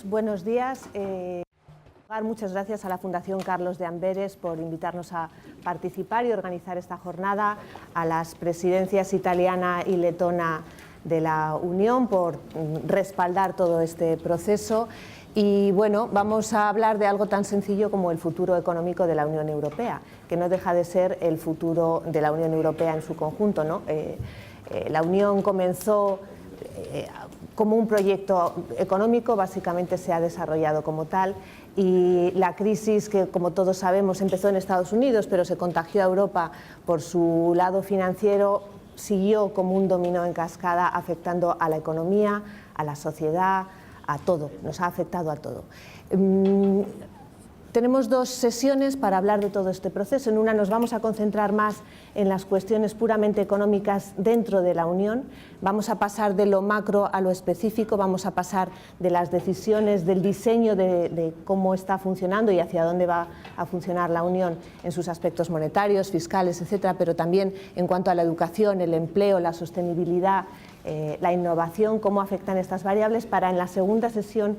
Buenos días. Muchas gracias a la Fundación Carlos de Amberes por invitarnos a participar y organizar esta jornada, a las presidencias italiana y letona de la Unión por respaldar todo este proceso. Y bueno, vamos a hablar de algo tan sencillo como el futuro económico de la Unión Europea, que no deja de ser el futuro de la Unión Europea en su conjunto, ¿no? La Unión comenzó como un proyecto económico, básicamente se ha desarrollado como tal, y la crisis, que como todos sabemos empezó en Estados Unidos pero se contagió a Europa por su lado financiero, siguió como un dominó en cascada afectando a la economía, a la sociedad, a todo, nos ha afectado a todo. Tenemos dos sesiones para hablar de todo este proceso. En una nos vamos a concentrar más en las cuestiones puramente económicas dentro de la Unión. Vamos a pasar de lo macro a lo específico, vamos a pasar de las decisiones, del diseño de cómo está funcionando y hacia dónde va a funcionar la Unión en sus aspectos monetarios, fiscales, etcétera, pero también en cuanto a la educación, el empleo, la sostenibilidad, la innovación, cómo afectan estas variables, para en la segunda sesión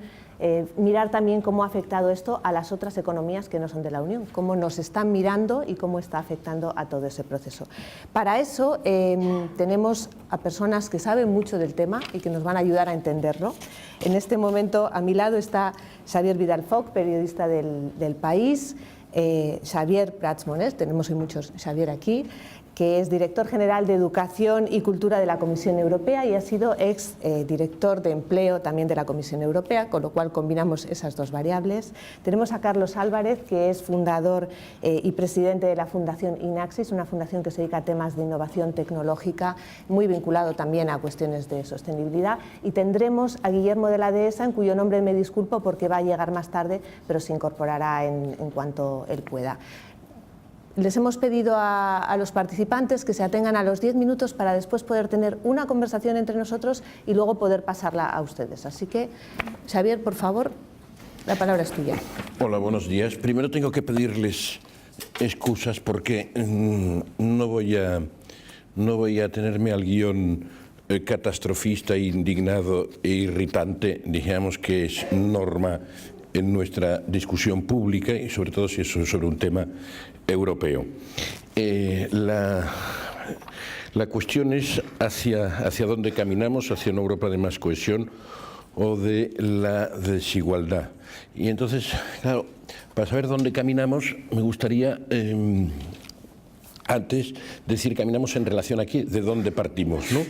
mirar también cómo ha afectado esto a las otras economías que no son de la Unión, cómo nos están mirando y cómo está afectando a todo ese proceso. Para eso tenemos a personas que saben mucho del tema y que nos van a ayudar a entenderlo. En este momento a mi lado está Xavier Vidal-Foch, periodista del País, Xavier Prats-Monest, tenemos hoy muchos Xavier aquí, que es director general de Educación y Cultura de la Comisión Europea y ha sido ex director de Empleo también de la Comisión Europea, con lo cual combinamos esas dos variables. Tenemos a Carlos Álvarez, que es fundador y presidente de la Fundación INAXIS, una fundación que se dedica a temas de innovación tecnológica, muy vinculado también a cuestiones de sostenibilidad. Y tendremos a Guillermo de la Dehesa, en cuyo nombre me disculpo porque va a llegar más tarde, pero se incorporará en cuanto él pueda. Les hemos pedido a los participantes que se atengan a los 10 minutos para después poder tener una conversación entre nosotros y luego poder pasarla a ustedes. Así que, Xavier, por favor, la palabra es tuya. Hola, buenos días. Primero tengo que pedirles excusas porque no voy a tenerme al guión catastrofista, indignado e irritante, digamos que es norma en nuestra discusión pública y sobre todo si es sobre un tema europeo. La cuestión es hacia dónde caminamos, hacia una Europa de más cohesión o de la desigualdad. Y entonces, claro, para saber dónde caminamos me gustaría antes decir, caminamos en relación aquí, de dónde partimos, ¿no?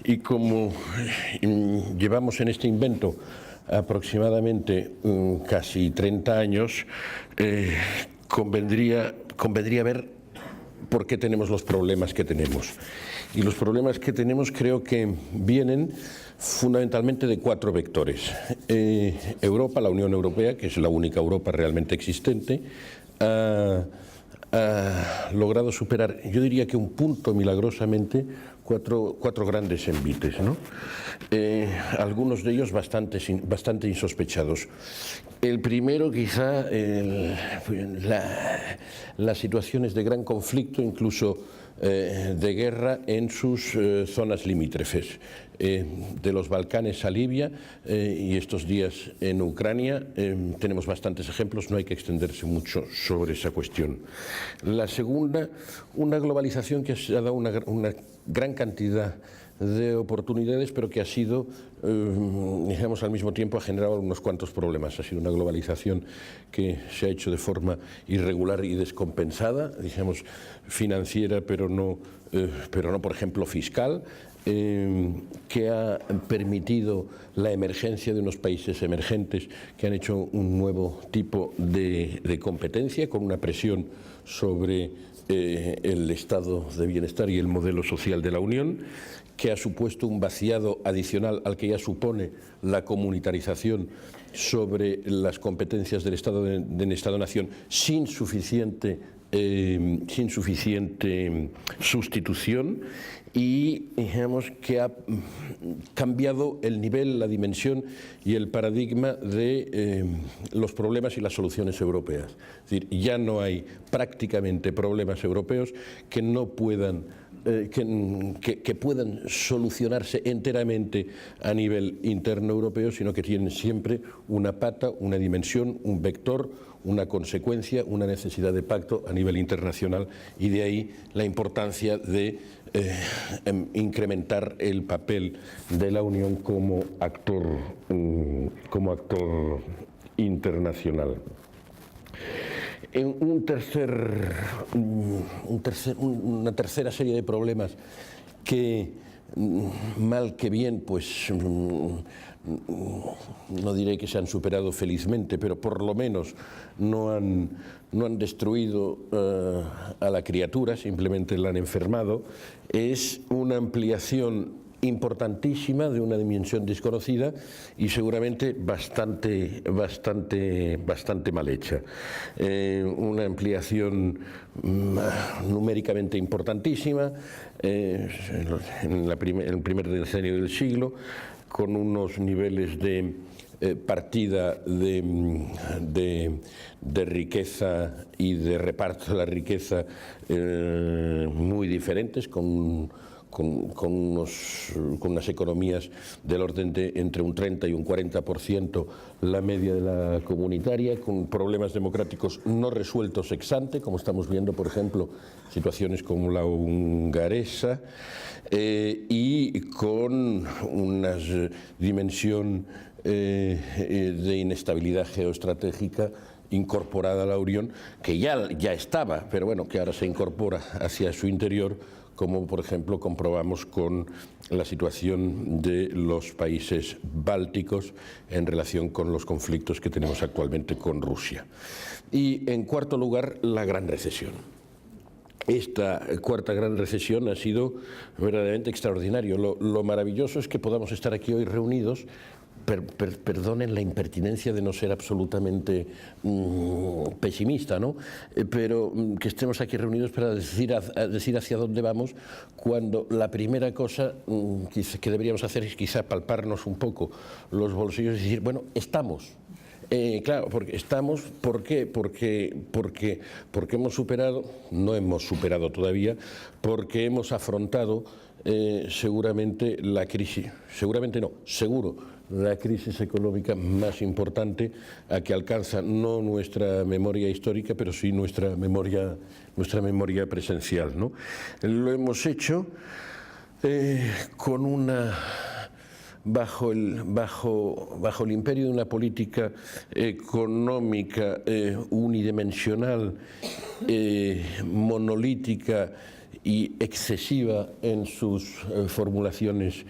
Y como llevamos en este invento aproximadamente casi 30 años, convendría ver por qué tenemos los problemas que tenemos. Y los problemas que tenemos creo que vienen fundamentalmente de 4 vectores. Europa, la Unión Europea, que es la única Europa realmente existente, ha logrado superar, yo diría que un punto milagrosamente, cuatro grandes envites, ¿no? Algunos de ellos bastante insospechados. El primero, quizá, las situaciones de gran conflicto, incluso de guerra en sus zonas limítrofes, de los Balcanes a Libia y estos días en Ucrania. Tenemos bastantes ejemplos, no hay que extenderse mucho sobre esa cuestión. La segunda, una globalización que ha dado una gran cantidad de oportunidades, pero que ha sido, digamos, al mismo tiempo ha generado unos cuantos problemas. Ha sido una globalización que se ha hecho de forma irregular y descompensada, digamos, financiera, pero no, por ejemplo, fiscal, que ha permitido la emergencia de unos países emergentes que han hecho un nuevo tipo de competencia, con una presión sobre el estado de bienestar y el modelo social de la Unión, que ha supuesto un vaciado adicional al que ya supone la comunitarización sobre las competencias del Estado-Nación sin suficiente sustitución, y digamos que ha cambiado el nivel, la dimensión y el paradigma de los problemas y las soluciones europeas. Es decir, ya no hay prácticamente problemas europeos que no puedan que puedan solucionarse enteramente a nivel interno europeo, sino que tienen siempre una pata, una dimensión, un vector, una consecuencia, una necesidad de pacto a nivel internacional, y de ahí la importancia de incrementar el papel de la Unión como actor internacional. Una tercera serie de problemas que, mal que bien, pues no diré que se han superado felizmente, pero por lo menos no han destruido a la criatura, simplemente la han enfermado, es una ampliación importantísima de una dimensión desconocida y seguramente bastante mal hecha. Una ampliación numéricamente importantísima en el primer decenio del siglo, con unos niveles de partida de riqueza y de reparto de la riqueza muy diferentes, con unas economías del orden de entre un 30 y un 40% la media de la comunitaria, con problemas democráticos no resueltos ex ante, como estamos viendo, por ejemplo, situaciones como la hongaresa, y con una dimensión de inestabilidad geoestratégica incorporada a la Unión, que ya estaba, pero bueno, que ahora se incorpora hacia su interior, como por ejemplo comprobamos con la situación de los países bálticos en relación con los conflictos que tenemos actualmente con Rusia. Y en cuarto lugar, la gran recesión. Esta cuarta gran recesión ha sido verdaderamente extraordinario. Lo maravilloso es que podamos estar aquí hoy reunidos. Perdonen la impertinencia de no ser absolutamente pesimista, ¿no? Pero que estemos aquí reunidos para decir hacia dónde vamos, cuando la primera cosa que deberíamos hacer es quizá palparnos un poco los bolsillos y decir, bueno, estamos. Claro, porque estamos, ¿por qué? Porque hemos superado, no hemos superado todavía, porque hemos afrontado seguramente la crisis, seguramente no, seguro, la crisis económica más importante a que alcanza no nuestra memoria histórica, pero sí nuestra memoria presencial, ¿no? Lo hemos hecho con una... Bajo el imperio de una política económica unidimensional, monolítica y excesiva en sus formulaciones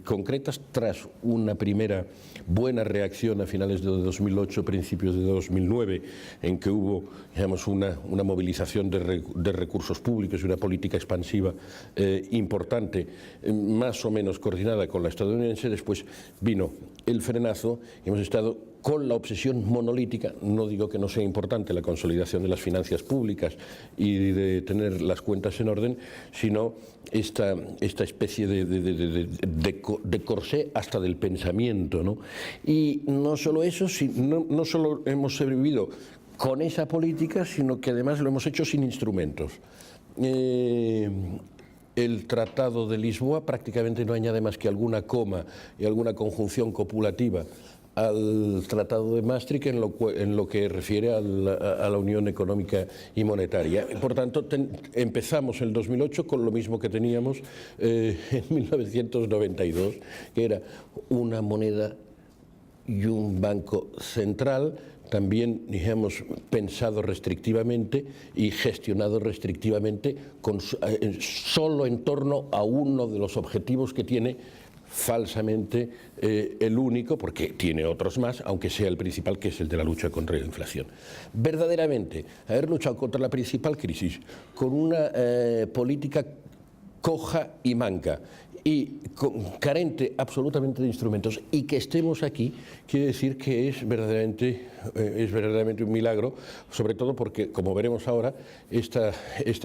concretas, tras una primera buena reacción a finales de 2008, principios de 2009, en que hubo, digamos, una movilización de recursos públicos y una política expansiva importante, más o menos coordinada con la estadounidense. Después vino el frenazo y hemos estado con la obsesión monolítica. No digo que no sea importante la consolidación de las finanzas públicas y de tener las cuentas en orden, sino esta especie de corsé hasta del pensamiento, ¿no? Y no solo eso, no solo hemos sobrevivido con esa política, sino que además lo hemos hecho sin instrumentos. El Tratado de Lisboa prácticamente no añade más que alguna coma y alguna conjunción copulativa al Tratado de Maastricht en lo que refiere a la Unión Económica y Monetaria. Por tanto, empezamos el 2008 con lo mismo que teníamos en 1992, que era una moneda y un banco central, también, digamos, pensado restrictivamente y gestionado restrictivamente, solo en torno a uno de los objetivos que tiene, falsamente el único, porque tiene otros más, aunque sea el principal, que es el de la lucha contra la inflación. Verdaderamente, haber luchado contra la principal crisis con una política coja y manca y carente absolutamente de instrumentos, y que estemos aquí, quiere decir que es verdaderamente un milagro, sobre todo porque, como veremos ahora, estas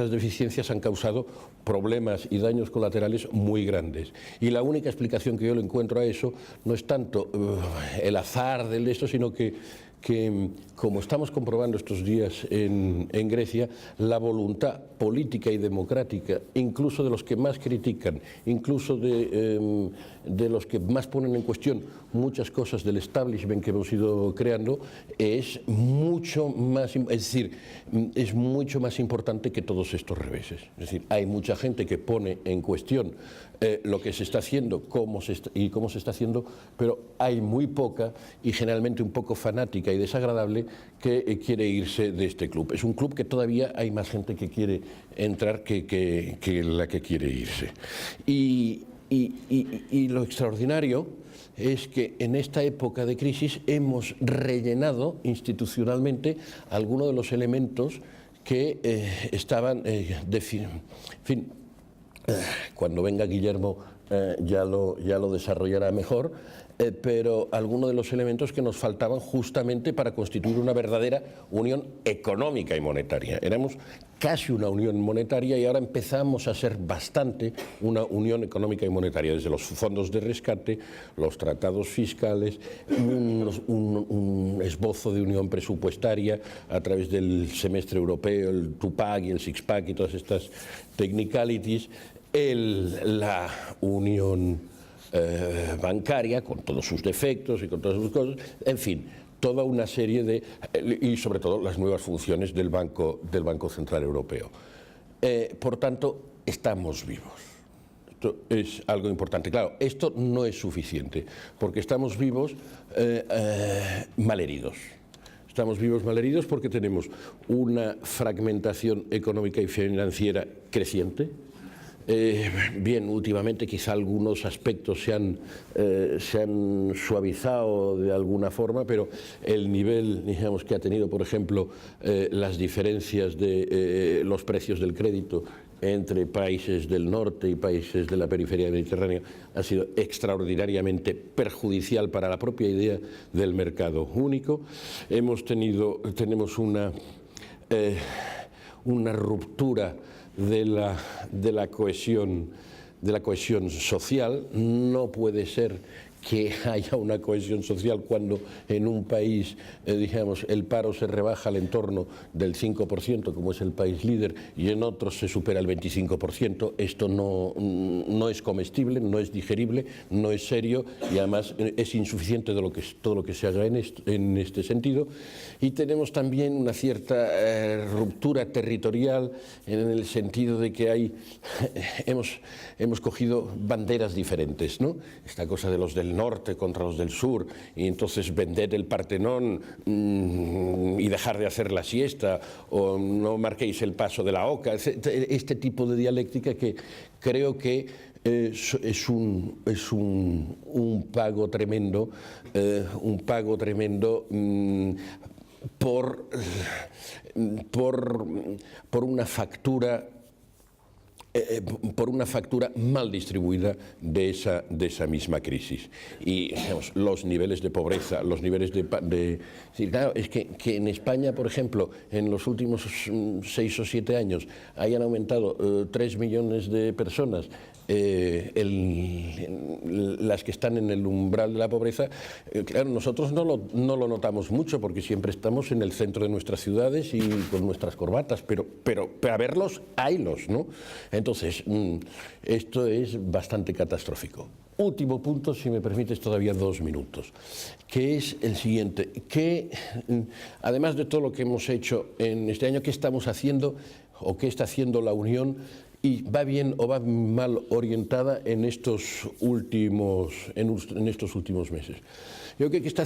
deficiencias han causado problemas y daños colaterales muy grandes. Y la única explicación que yo le encuentro a eso no es tanto el azar de esto, sino que que, como estamos comprobando estos días en Grecia, la voluntad política y democrática, incluso de los que más critican, incluso de los que más ponen en cuestión muchas cosas del establishment que hemos ido creando, es mucho más, es decir, es mucho más importante que todos estos reveses. Es decir, hay mucha gente que pone en cuestión lo que se está haciendo cómo se está haciendo, pero hay muy poca y generalmente un poco fanática y desagradable que quiere irse de este club. Es un club que todavía hay más gente que quiere entrar que la que quiere irse. Y lo extraordinario es que en esta época de crisis hemos rellenado institucionalmente algunos de los elementos que estaban, en fin, cuando venga Guillermo ya lo desarrollará mejor, pero algunos de los elementos que nos faltaban justamente para constituir una verdadera unión económica y monetaria. Éramos casi una unión monetaria y ahora empezamos a ser bastante una unión económica y monetaria, desde los fondos de rescate, los tratados fiscales, un esbozo de unión presupuestaria a través del semestre europeo, el two-pack y el six-pack y todas estas technicalities, la unión bancaria, con todos sus defectos y con todas sus cosas, en fin, toda una serie y sobre todo las nuevas funciones del Banco Central Europeo. Por tanto, estamos vivos. Esto es algo importante. Claro, esto no es suficiente, porque estamos vivos malheridos. Estamos vivos malheridos porque tenemos una fragmentación económica y financiera creciente. Bien, últimamente quizá algunos aspectos se han suavizado de alguna forma, pero el nivel, digamos, que ha tenido, por ejemplo, las diferencias de los precios del crédito entre países del norte y países de la periferia mediterránea ha sido extraordinariamente perjudicial para la propia idea del mercado único. Tenemos una ruptura de la cohesión social. No puede ser que haya una cohesión social cuando en un país, digamos, el paro se rebaja al entorno del 5%, como es el país líder, y en otros se supera el 25%. Esto no es comestible, no es digerible, no es serio y además es insuficiente todo lo que se haga en este sentido. Y tenemos también una cierta ruptura territorial en el sentido de que hemos cogido banderas diferentes, ¿no? Esta cosa de los del norte contra los del sur, y entonces vender el Partenón y dejar de hacer la siesta, o no marquéis el paso de la oca, este tipo de dialéctica que creo que es un pago tremendo, por una factura mal distribuida de esa misma crisis. Y digamos, los niveles de pobreza, los niveles sí, claro, es que en España, por ejemplo, en los últimos 6 o 7 años hayan aumentado 3 millones de personas las que están en el umbral de la pobreza. Claro, nosotros no lo notamos mucho porque siempre estamos en el centro de nuestras ciudades y con nuestras corbatas, pero a verlos, haylos, ¿no? Entonces, esto es bastante catastrófico. Último punto, si me permites todavía 2 minutos, que es el siguiente, que además de todo lo que hemos hecho en este año, ¿qué estamos haciendo o qué está haciendo la Unión? Y va bien o va mal orientada en estos últimos meses. Yo creo que está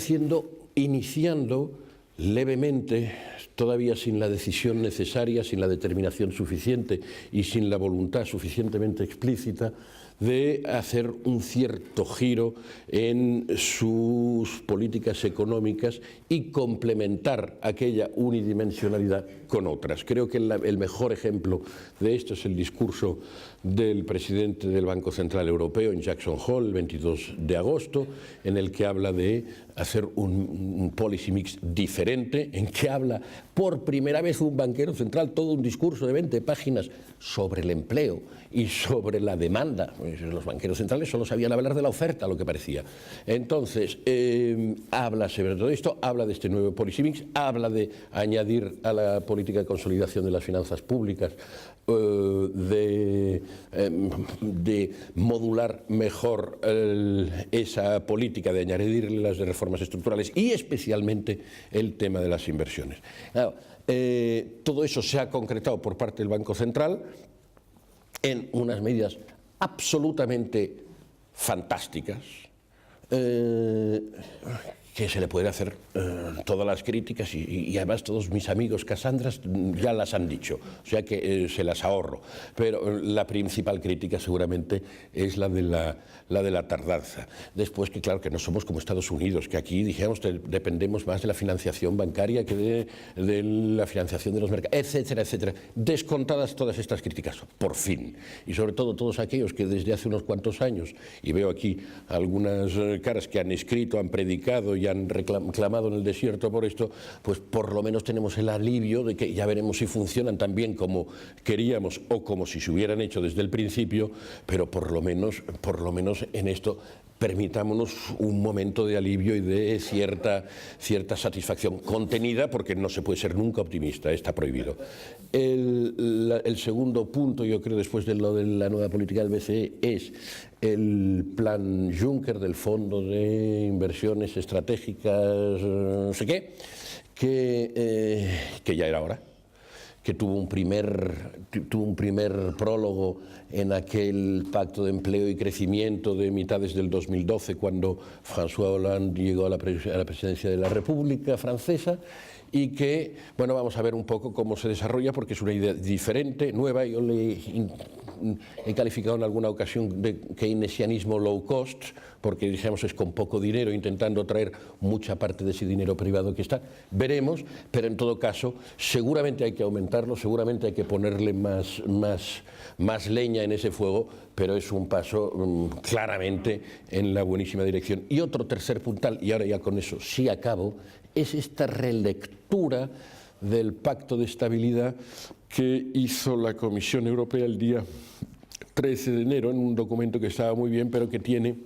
iniciando levemente, todavía sin la decisión necesaria, sin la determinación suficiente y sin la voluntad suficientemente explícita, de hacer un cierto giro en sus políticas económicas y complementar aquella unidimensionalidad con otras. Creo que el mejor ejemplo de esto es el discurso del presidente del Banco Central Europeo en Jackson Hole el 22 de agosto, en el que habla de hacer un policy mix diferente diferente, en que habla por primera vez un banquero central, todo un discurso de 20 páginas sobre el empleo y sobre la demanda. Pues los banqueros centrales solo sabían hablar de la oferta, lo que parecía. Entonces, habla sobre todo esto, habla de este nuevo policy mix, habla de añadir a la política de consolidación de las finanzas públicas, de modular mejor esa política, de añadirle las reformas estructurales y especialmente el tema de las inversiones. Claro, todo eso se ha concretado por parte del Banco Central en unas medidas absolutamente fantásticas, que se le pueden hacer todas las críticas y además todos mis amigos Casandras ya las han dicho, o sea que se las ahorro, pero la principal crítica seguramente es la de la tardanza. Después que claro que no somos como Estados Unidos, que aquí dijéramos dependemos más de la financiación bancaria que de la financiación de los mercados, etcétera, etcétera. Descontadas todas estas críticas, por fin, y sobre todo todos aquellos que desde hace unos cuantos años, y veo aquí algunas caras que han escrito, han predicado y han reclamado en el desierto por esto, pues por lo menos tenemos el alivio de que ya veremos si funcionan tan bien como queríamos o como si se hubieran hecho desde el principio, pero por lo menos en esto permitámonos un momento de alivio y de cierta satisfacción contenida, porque no se puede ser nunca optimista, está prohibido. El segundo punto, yo creo, después de lo de la nueva política del BCE, es el plan Juncker del Fondo de Inversiones Estratégicas, no sé qué, que ya era hora, que tuvo un primer prólogo en aquel pacto de empleo y crecimiento de mitades del 2012, cuando François Hollande llegó a la presidencia de la República Francesa, y que, bueno, vamos a ver un poco cómo se desarrolla, porque es una idea diferente, nueva. Yo le he calificado en alguna ocasión de keynesianismo low cost, porque digamos es con poco dinero, intentando traer mucha parte de ese dinero privado que está. Veremos, pero en todo caso seguramente hay que aumentarlo, seguramente hay que ponerle más leña en ese fuego, pero es un paso claramente en la buenísima dirección. Y otro tercer puntal, y ahora ya con eso sí acabo, es esta relectura del Pacto de Estabilidad que hizo la Comisión Europea el día 13 de enero en un documento que estaba muy bien, pero que tiene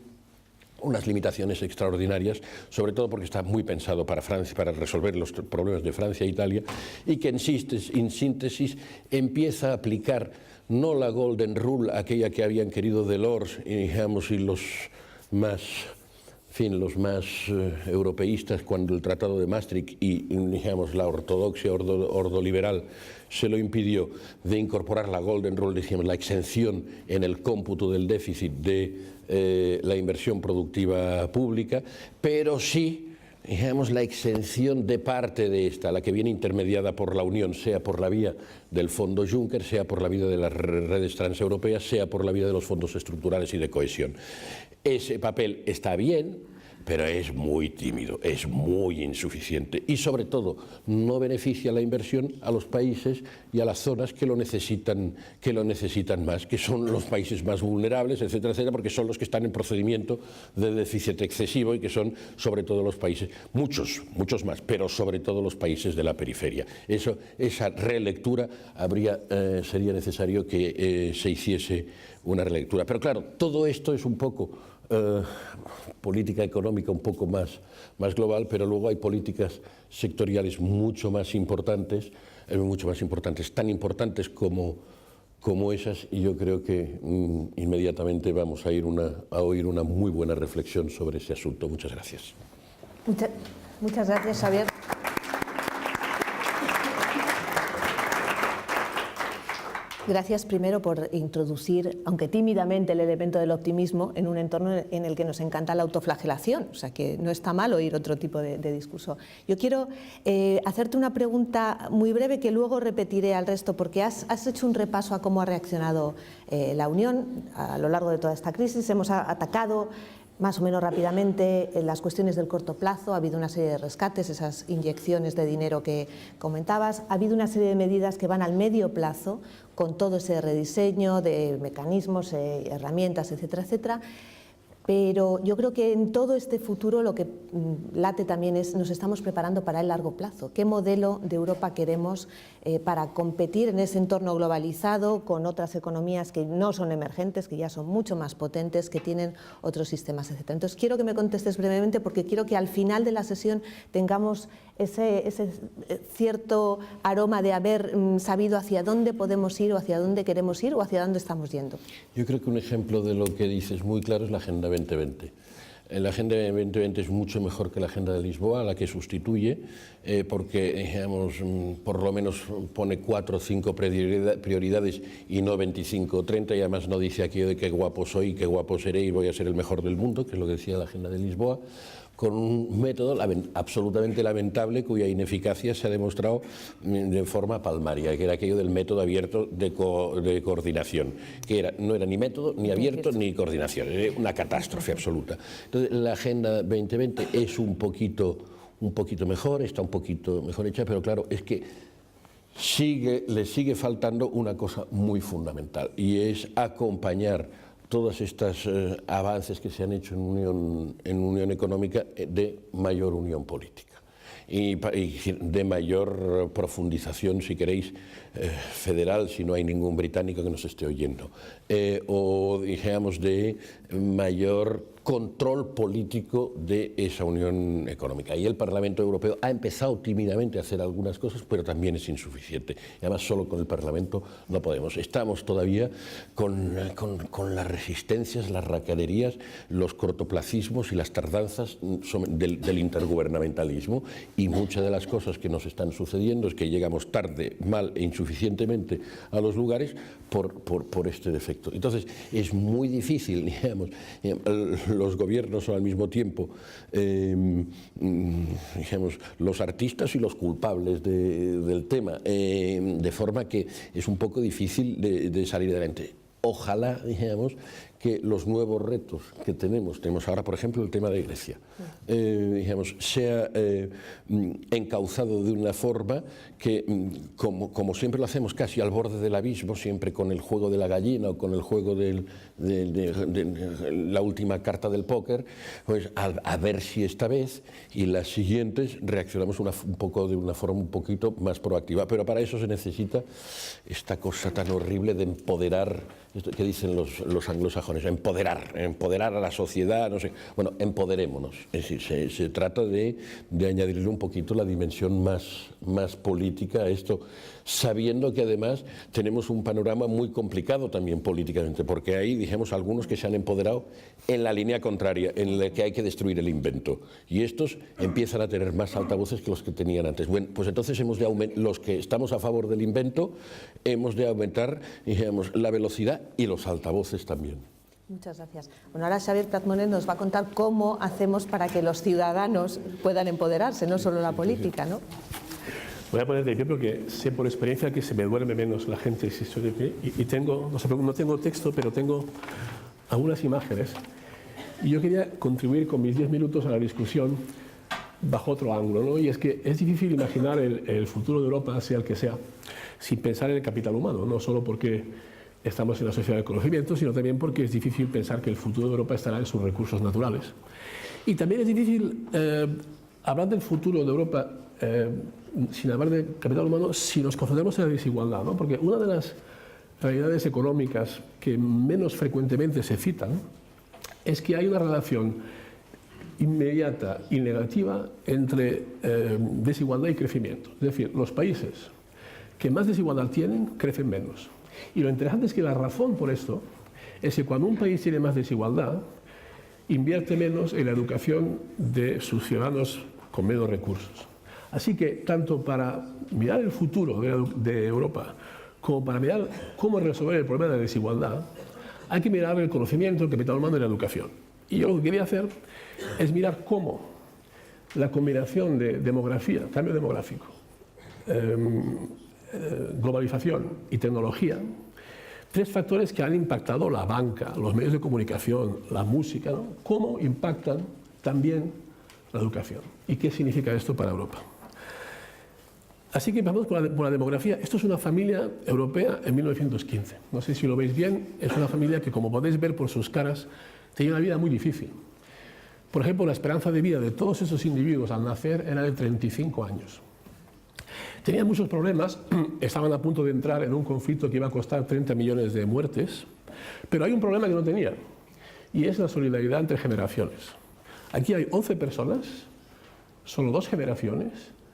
unas limitaciones extraordinarias, sobre todo porque está muy pensado para Francia, para resolver los problemas de Francia e Italia, y que en síntesis empieza a aplicar no la Golden Rule, aquella que habían querido Delors y los más europeístas cuando el Tratado de Maastricht y digamos la ortodoxia ordoliberal se lo impidió, de incorporar la Golden Rule, decíamos, la exención en el cómputo del déficit de la inversión productiva pública, pero sí, digamos, la exención de parte de esta, la que viene intermediada por la Unión, sea por la vía del Fondo Juncker, sea por la vía de las redes transeuropeas, sea por la vía de los fondos estructurales y de cohesión. Ese papel está bien, pero es muy tímido, es muy insuficiente y sobre todo no beneficia la inversión a los países y a las zonas que lo necesitan más, que son los países más vulnerables, etcétera, etcétera, porque son los que están en procedimiento de déficit excesivo y que son sobre todo los países, muchos más, pero sobre todo los países de la periferia. Esa relectura sería necesario que se hiciese una relectura. Pero claro, todo esto es un poco política económica un poco más global, pero luego hay políticas sectoriales mucho más importantes, tan importantes como esas, y yo creo que inmediatamente vamos a oír una muy buena reflexión sobre ese asunto. Muchas gracias. Muchas gracias, Xavier. Gracias primero por introducir, aunque tímidamente, el elemento del optimismo en un entorno en el que nos encanta la autoflagelación, o sea que no está mal oír otro tipo de discurso. Yo quiero hacerte una pregunta muy breve que luego repetiré al resto, porque has hecho un repaso a cómo ha reaccionado la Unión a lo largo de toda esta crisis. Hemos atacado más o menos rápidamente en las cuestiones del corto plazo, ha habido una serie de rescates, esas inyecciones de dinero que comentabas, ha habido una serie de medidas que van al medio plazo, con todo ese rediseño de mecanismos, herramientas, etcétera, etcétera. Pero yo creo que en todo este futuro lo que late también es, nos estamos preparando para el largo plazo. ¿Qué modelo de Europa queremos para competir en ese entorno globalizado con otras economías que no son emergentes, que ya son mucho más potentes, que tienen otros sistemas, etc.? Entonces quiero que me contestes brevemente, porque quiero que al final de la sesión tengamos ese cierto aroma de haber sabido hacia dónde podemos ir o hacia dónde queremos ir o hacia dónde estamos yendo. Yo creo que un ejemplo de lo que dices muy claro es la Agenda 2020. La Agenda 2020 es mucho mejor que la Agenda de Lisboa, a la que sustituye, porque digamos, por lo menos pone 4 o 5 prioridades y no 25 o 30, y además no dice aquello de qué guapo soy, qué guapo seré y voy a ser el mejor del mundo, que es lo que decía la Agenda de Lisboa, con un método absolutamente lamentable cuya ineficacia se ha demostrado de forma palmaria, que era aquello del método abierto de coordinación, que no era ni método, ni abierto, ni coordinación, era una catástrofe absoluta. Entonces, la Agenda 2020 es un poquito mejor, está un poquito mejor hecha, pero claro, es que le sigue faltando una cosa muy fundamental, y es acompañar todos estos avances que se han hecho en unión económica de mayor unión política y de mayor profundización, si queréis, federal, si no hay ningún británico que nos esté oyendo, o digamos de mayor control político de esa unión económica. Y el Parlamento Europeo ha empezado tímidamente a hacer algunas cosas, pero también es insuficiente. Y además solo con el Parlamento no podemos. Estamos todavía con las resistencias, las racanerías, los cortoplacismos y las tardanzas del intergubernamentalismo, y muchas de las cosas que nos están sucediendo es que llegamos tarde, mal e insuficientemente a los lugares por este defecto. Entonces es muy difícil, digamos, los gobiernos son al mismo tiempo digamos, los artistas y los culpables del tema, de forma que es un poco difícil de salir adelante. Ojalá, digamos, que los nuevos retos que tenemos ahora, por ejemplo, el tema de Grecia, digamos, sea encauzado de una forma que, como siempre lo hacemos, casi al borde del abismo, siempre con el juego de la gallina o con el juego de la última carta del póker, pues a ver si esta vez y las siguientes reaccionamos de una forma un poquito más proactiva. Pero para eso se necesita esta cosa tan horrible de empoderar, esto que dicen los anglosajones, empoderar a la sociedad, no sé. Bueno, empoderémonos. Es decir, se trata de añadirle un poquito la dimensión más política a esto, sabiendo que además tenemos un panorama muy complicado también políticamente, porque hay, dijimos, algunos que se han empoderado en la línea contraria, en la que hay que destruir el invento, y estos empiezan a tener más altavoces que los que tenían antes. Bueno, pues entonces los que estamos a favor del invento hemos de aumentar, digamos, la velocidad y los altavoces también. Muchas gracias. Bueno, ahora Xavier Prat-Moner nos va a contar cómo hacemos para que los ciudadanos puedan empoderarse, no solo la política, ¿no? Voy a poner de pie porque sé por experiencia que se me duerme menos la gente si estoy de pie. Y tengo, no tengo texto, pero tengo algunas imágenes. Y yo quería contribuir con mis 10 minutos a la discusión bajo otro ángulo, ¿no? Y es que es difícil imaginar el futuro de Europa, sea el que sea, sin pensar en el capital humano, no solo porque estamos en la sociedad del conocimiento, sino también porque es difícil pensar que el futuro de Europa estará en sus recursos naturales. Y también es difícil hablar del futuro de Europa sin hablar de capital humano si nos concentramos en la desigualdad, ¿no? Porque una de las realidades económicas que menos frecuentemente se citan es que hay una relación inmediata y negativa entre desigualdad y crecimiento. Es decir, los países que más desigualdad tienen crecen menos. Y lo interesante es que la razón por esto es que cuando un país tiene más desigualdad, invierte menos en la educación de sus ciudadanos con menos recursos. Así que, tanto para mirar el futuro de Europa como para mirar cómo resolver el problema de la desigualdad, hay que mirar el conocimiento, el capital humano y la educación. Y yo lo que quería hacer es mirar cómo la combinación de demografía, cambio demográfico, globalización y tecnología, 3 factores que han impactado la banca, los medios de comunicación, la música, ¿no? Cómo impactan también la educación y qué significa esto para Europa. Así que empezamos por la demografía. Esto es una familia europea en 1915. No sé si lo veis bien, es una familia que, como podéis ver por sus caras, tenían una vida muy difícil. Por ejemplo, la esperanza de vida de todos esos individuos al nacer era de 35 años. Tenían muchos problemas, estaban a punto de entrar en un conflicto que iba a costar 30 millones de muertes, pero hay un problema que no tenían, y es la solidaridad entre generaciones. Aquí hay 11 personas, solo 2 generaciones,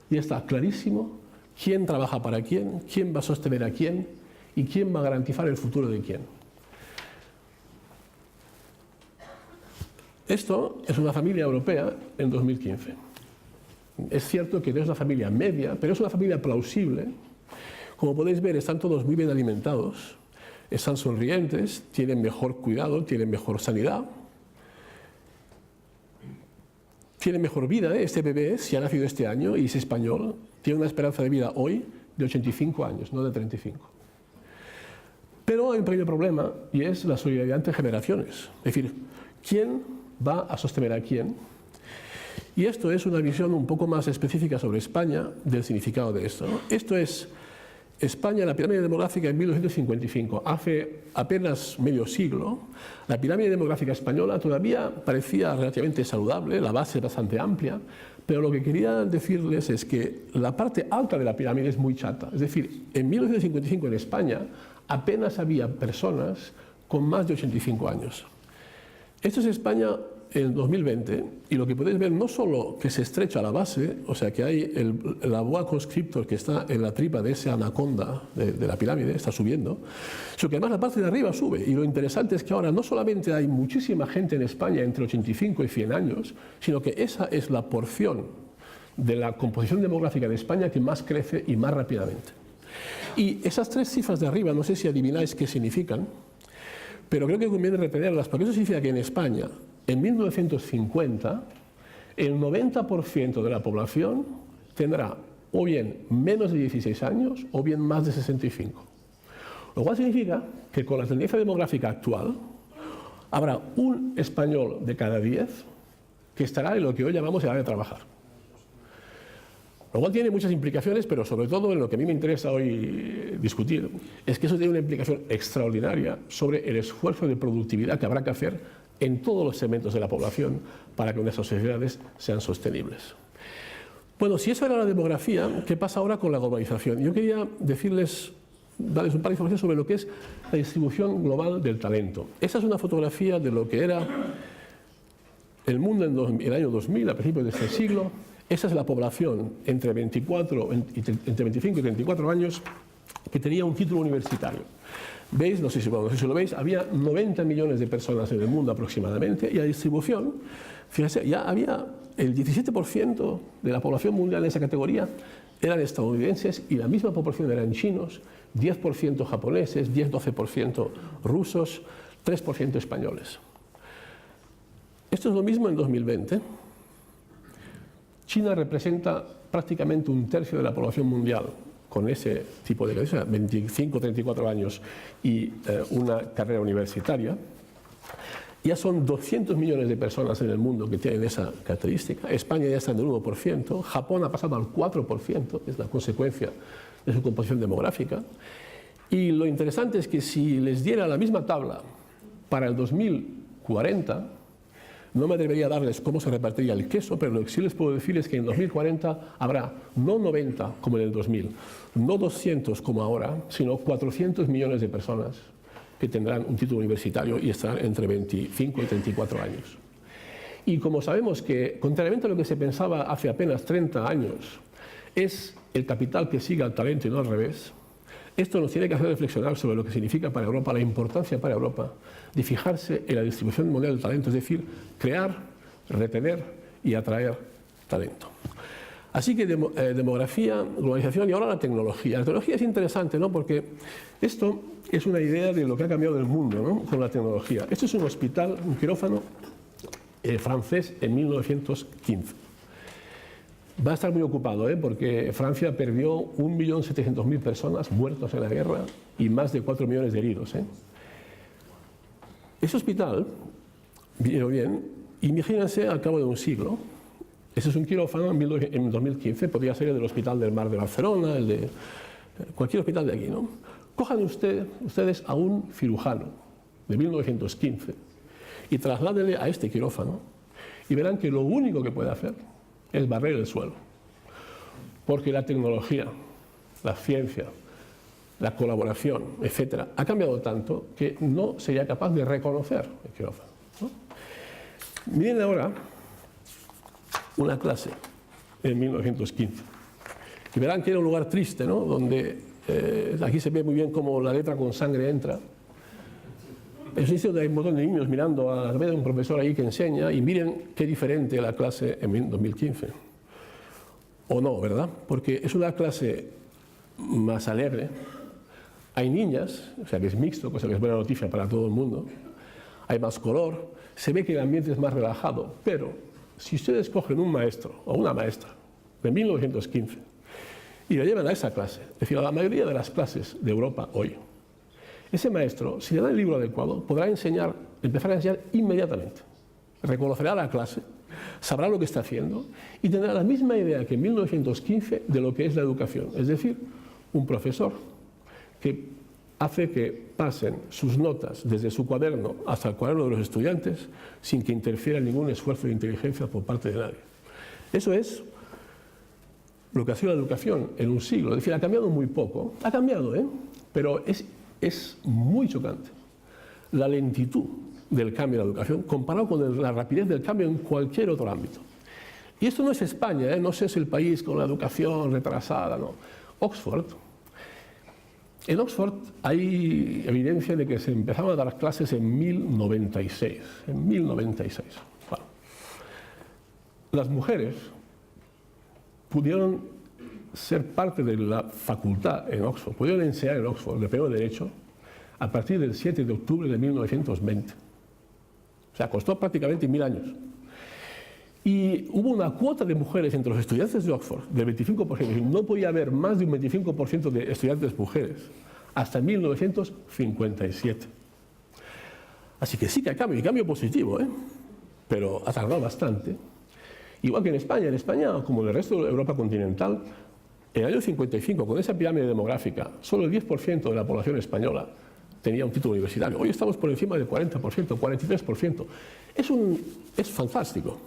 y está clarísimo quién trabaja para quién va a sostener a quién y quién va a garantizar el futuro de quién. Esto es una familia europea en 2015. Es cierto que no es una familia media, pero es una familia plausible. Como podéis ver, están todos muy bien alimentados, están sonrientes, tienen mejor cuidado, tienen mejor sanidad, tienen mejor vida. Este bebé, si ha nacido este año y es español, tiene una esperanza de vida hoy de 85 años, no de 35. Pero hay un pequeño problema, y es la solidaridad entre generaciones. Es decir, ¿quién va a sostener a quién? Y esto es una visión un poco más específica sobre España, del significado de esto, ¿no? Esto es España, la pirámide demográfica en 1955. Hace apenas medio siglo, la pirámide demográfica española todavía parecía relativamente saludable, la base es bastante amplia, pero lo que quería decirles es que la parte alta de la pirámide es muy chata. Es decir, en 1955 en España apenas había personas con más de 85 años. Esto es España en 2020, y lo que podéis ver no solo que se estrecha la base, o sea que hay la boa constrictor que está en la tripa de esa anaconda de la pirámide, está subiendo, sino que además la parte de arriba sube. Y lo interesante es que ahora no solamente hay muchísima gente en España entre 85 y 100 años, sino que esa es la porción de la composición demográfica de España que más crece y más rápidamente. Y esas 3 cifras de arriba, no sé si adivináis qué significan, pero creo que conviene retenerlas, porque eso significa que en España, en 1950, el 90% de la población tendrá o bien menos de 16 años o bien más de 65. Lo cual significa que con la tendencia demográfica actual habrá un español de cada 10 que estará en lo que hoy llamamos edad de trabajar. Lo cual tiene muchas implicaciones, pero sobre todo en lo que a mí me interesa hoy discutir, es que eso tiene una implicación extraordinaria sobre el esfuerzo de productividad que habrá que hacer en todos los segmentos de la población para que nuestras sociedades sean sostenibles. Bueno, si eso era la demografía, ¿qué pasa ahora con la globalización? Yo quería darles un par de información sobre lo que es la distribución global del talento. Esta es una fotografía de lo que era el mundo en el año 2000, a principios de este siglo. Esa es la población entre 25 y 34 años que tenía un título universitario. ¿Veis? No sé si lo veis, había 90 millones de personas en el mundo aproximadamente, y la distribución, fíjense, ya había el 17% de la población mundial en esa categoría eran estadounidenses, y la misma proporción eran chinos, 10% japoneses, 10-12% rusos, 3% españoles. Esto es lo mismo en 2020. China representa prácticamente 1/3 de la población mundial con ese tipo de edad, 25, 34 años y una carrera universitaria. Ya son 200 millones de personas en el mundo que tienen esa característica. España ya está en el 1%, Japón ha pasado al 4%, es la consecuencia de su composición demográfica. Y lo interesante es que si les diera la misma tabla para el 2040, no me atrevería a darles cómo se repartiría el queso, pero lo que sí les puedo decir es que en 2040 habrá no 90 como en el 2000, no 200 como ahora, sino 400 millones de personas que tendrán un título universitario y estarán entre 25 y 34 años. Y como sabemos que, contrariamente a lo que se pensaba hace apenas 30 años, es el capital que sigue al talento y no al revés, esto nos tiene que hacer reflexionar sobre lo que significa para Europa, la importancia para Europa de fijarse en la distribución mundial del talento, es decir, crear, retener y atraer talento. Así que demografía, globalización y ahora la tecnología. La tecnología es interesante, ¿no? Porque esto es una idea de lo que ha cambiado el mundo, ¿no? Con la tecnología. Esto es un hospital, un quirófano francés en 1915. Va a estar muy ocupado, porque Francia perdió 1.700.000 personas muertas en la guerra y más de 4 millones de heridos. Ese hospital, bien, imagínense al cabo de un siglo. Ese es un quirófano en 2015, podría ser el del Hospital del Mar de Barcelona, el de cualquier hospital de aquí, ¿no? Cojan ustedes a un cirujano de 1915 y trasládenle a este quirófano y verán que lo único que puede hacer es barrer el suelo. Porque la tecnología, la ciencia, la colaboración, etcétera, ha cambiado tanto que no sería capaz de reconocer el quirófano, ¿no? Miren ahora una clase en 1915. Y verán que era un lugar triste, ¿no? Donde aquí se ve muy bien cómo la letra con sangre entra. Es un sitio donde hay un montón de niños mirando a ver un profesor ahí que enseña, y miren qué diferente la clase en 2015. O no, ¿verdad? Porque es una clase más alegre. Hay niñas, o sea que es mixto, cosa que es buena noticia para todo el mundo. Hay más color, se ve que el ambiente es más relajado, pero si ustedes cogen un maestro o una maestra de 1915 y lo llevan a esa clase, es decir, a la mayoría de las clases de Europa hoy, ese maestro, si le da el libro adecuado, podrá empezar a enseñar inmediatamente. Reconocerá la clase, sabrá lo que está haciendo y tendrá la misma idea que en 1915 de lo que es la educación. Es decir, un profesor que hace que pasen sus notas desde su cuaderno hasta el cuaderno de los estudiantes sin que interfiera ningún esfuerzo de inteligencia por parte de nadie. Eso es lo que ha sido la educación en un siglo. Es decir, ha cambiado muy poco. Ha cambiado, pero es muy chocante la lentitud del cambio de la educación comparado con la rapidez del cambio en cualquier otro ámbito. Y esto no es España, no es el país con la educación retrasada, no. Oxford. En Oxford hay evidencia de que se empezaron a dar clases en 1096. En 1096. Bueno, las mujeres pudieron ser parte de la facultad en Oxford, pudieron enseñar en Oxford de primero derecho a partir del 7 de octubre de 1920. O sea, costó prácticamente 1000 años. Y hubo una cuota de mujeres entre los estudiantes de Oxford del 25%, y no podía haber más de un 25% de estudiantes mujeres hasta 1957. Así que sí que hay cambio, y cambio positivo, pero ha tardado bastante. Igual que en España, como en el resto de Europa continental, en el año 55, con esa pirámide demográfica, solo el 10% de la población española tenía un título universitario. Hoy estamos por encima del 40%, 43%. Es fantástico,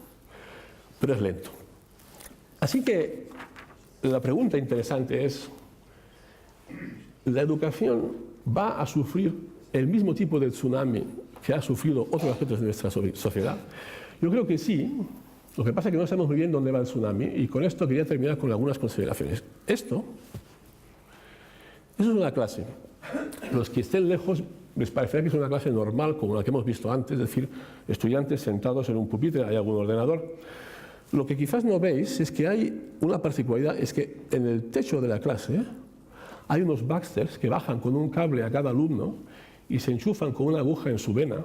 pero es lento. Así que la pregunta interesante es, ¿la educación va a sufrir el mismo tipo de tsunami que ha sufrido otros aspectos de nuestra sociedad? Yo creo que sí. Lo que pasa es que no sabemos muy bien dónde va el tsunami, y con esto quería terminar con algunas consideraciones. Eso es una clase. Los que estén lejos les parecerá que es una clase normal, como la que hemos visto antes, es decir, estudiantes sentados en un pupitre, hay algún ordenador. Lo que quizás no veis es que hay una particularidad, es que en el techo de la clase hay unos Baxters que bajan con un cable a cada alumno y se enchufan con una aguja en su vena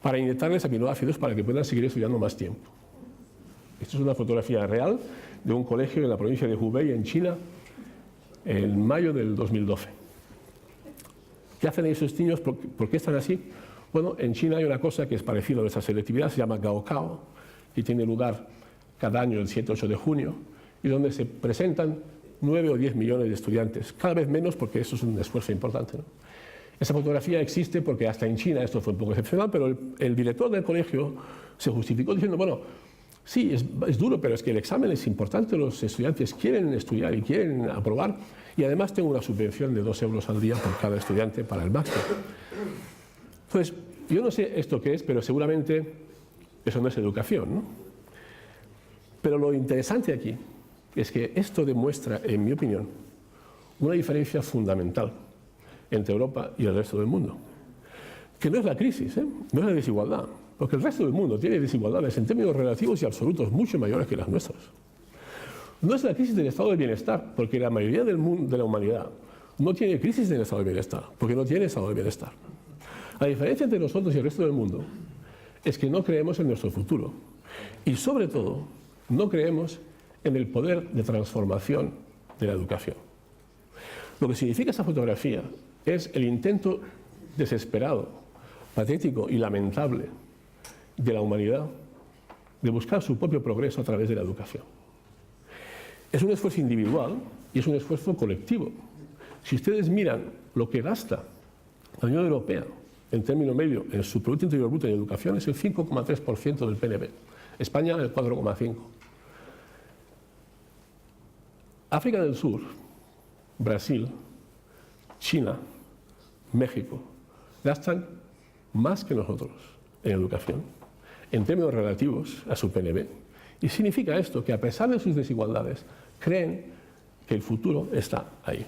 para inyectarles aminoácidos para que puedan seguir estudiando más tiempo. Esta es una fotografía real de un colegio en la provincia de Hubei, en China, en mayo del 2012. ¿Qué hacen esos niños? ¿Por qué están así? Bueno, en China hay una cosa que es parecida a nuestra selectividad, se llama Gaokao, y tiene lugar cada año el 7-8 de junio, y donde se presentan 9 o 10 millones de estudiantes, cada vez menos porque eso es un esfuerzo importante, ¿no? Esa fotografía existe porque hasta en China esto fue un poco excepcional, pero el director del colegio se justificó diciendo, bueno, sí, es duro, pero es que el examen es importante, los estudiantes quieren estudiar y quieren aprobar, y además tengo una subvención de 2 euros al día por cada estudiante para el máster. Entonces, yo no sé esto qué es, pero seguramente eso no es educación, ¿no? Pero lo interesante aquí es que esto demuestra, en mi opinión, una diferencia fundamental entre Europa y el resto del mundo, que no es la crisis, no es la desigualdad, porque el resto del mundo tiene desigualdades en términos relativos y absolutos mucho mayores que las nuestras. No es la crisis del estado de bienestar, porque la mayoría del mundo, de la humanidad no tiene crisis del estado de bienestar, porque no tiene estado de bienestar. La diferencia entre nosotros y el resto del mundo es que no creemos en nuestro futuro y, sobre todo, no creemos en el poder de transformación de la educación. Lo que significa esta fotografía es el intento desesperado, patético y lamentable de la humanidad de buscar su propio progreso a través de la educación. Es un esfuerzo individual y es un esfuerzo colectivo. Si ustedes miran lo que gasta la Unión Europea en término medio, en su Producto Interior Bruto en educación es el 5,3% del PNB. España el 4,5%. África del Sur, Brasil, China, México, gastan más que nosotros en educación, en términos relativos a su PNB. Y significa esto que a pesar de sus desigualdades, creen que el futuro está ahí.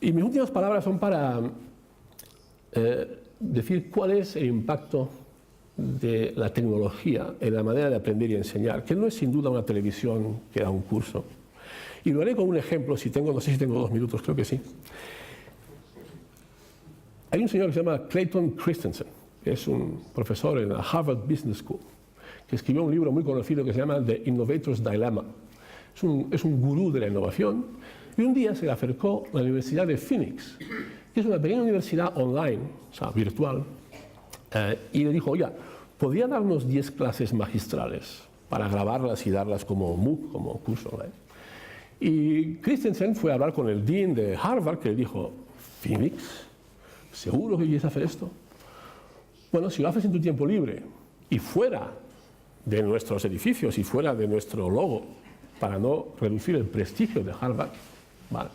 Y mis últimas palabras son para decir cuál es el impacto de la tecnología en la manera de aprender y enseñar, que no es sin duda una televisión que da un curso. Y lo haré con un ejemplo, no sé si tengo 2 minutos, creo que sí. Hay un señor que se llama Clayton Christensen, que es un profesor en la Harvard Business School, que escribió un libro muy conocido que se llama The Innovator's Dilemma. Es un gurú de la innovación, y un día se le acercó a la Universidad de Phoenix, que es una pequeña universidad online, o sea, virtual, y le dijo, oiga, ¿podría darnos 10 clases magistrales para grabarlas y darlas como MOOC, como curso online? Y Christensen fue a hablar con el dean de Harvard, que le dijo, ¿Phoenix? ¿Seguro que quieres hacer esto? Bueno, si lo haces en tu tiempo libre y fuera de nuestros edificios y fuera de nuestro logo, para no reducir el prestigio de Harvard, vale.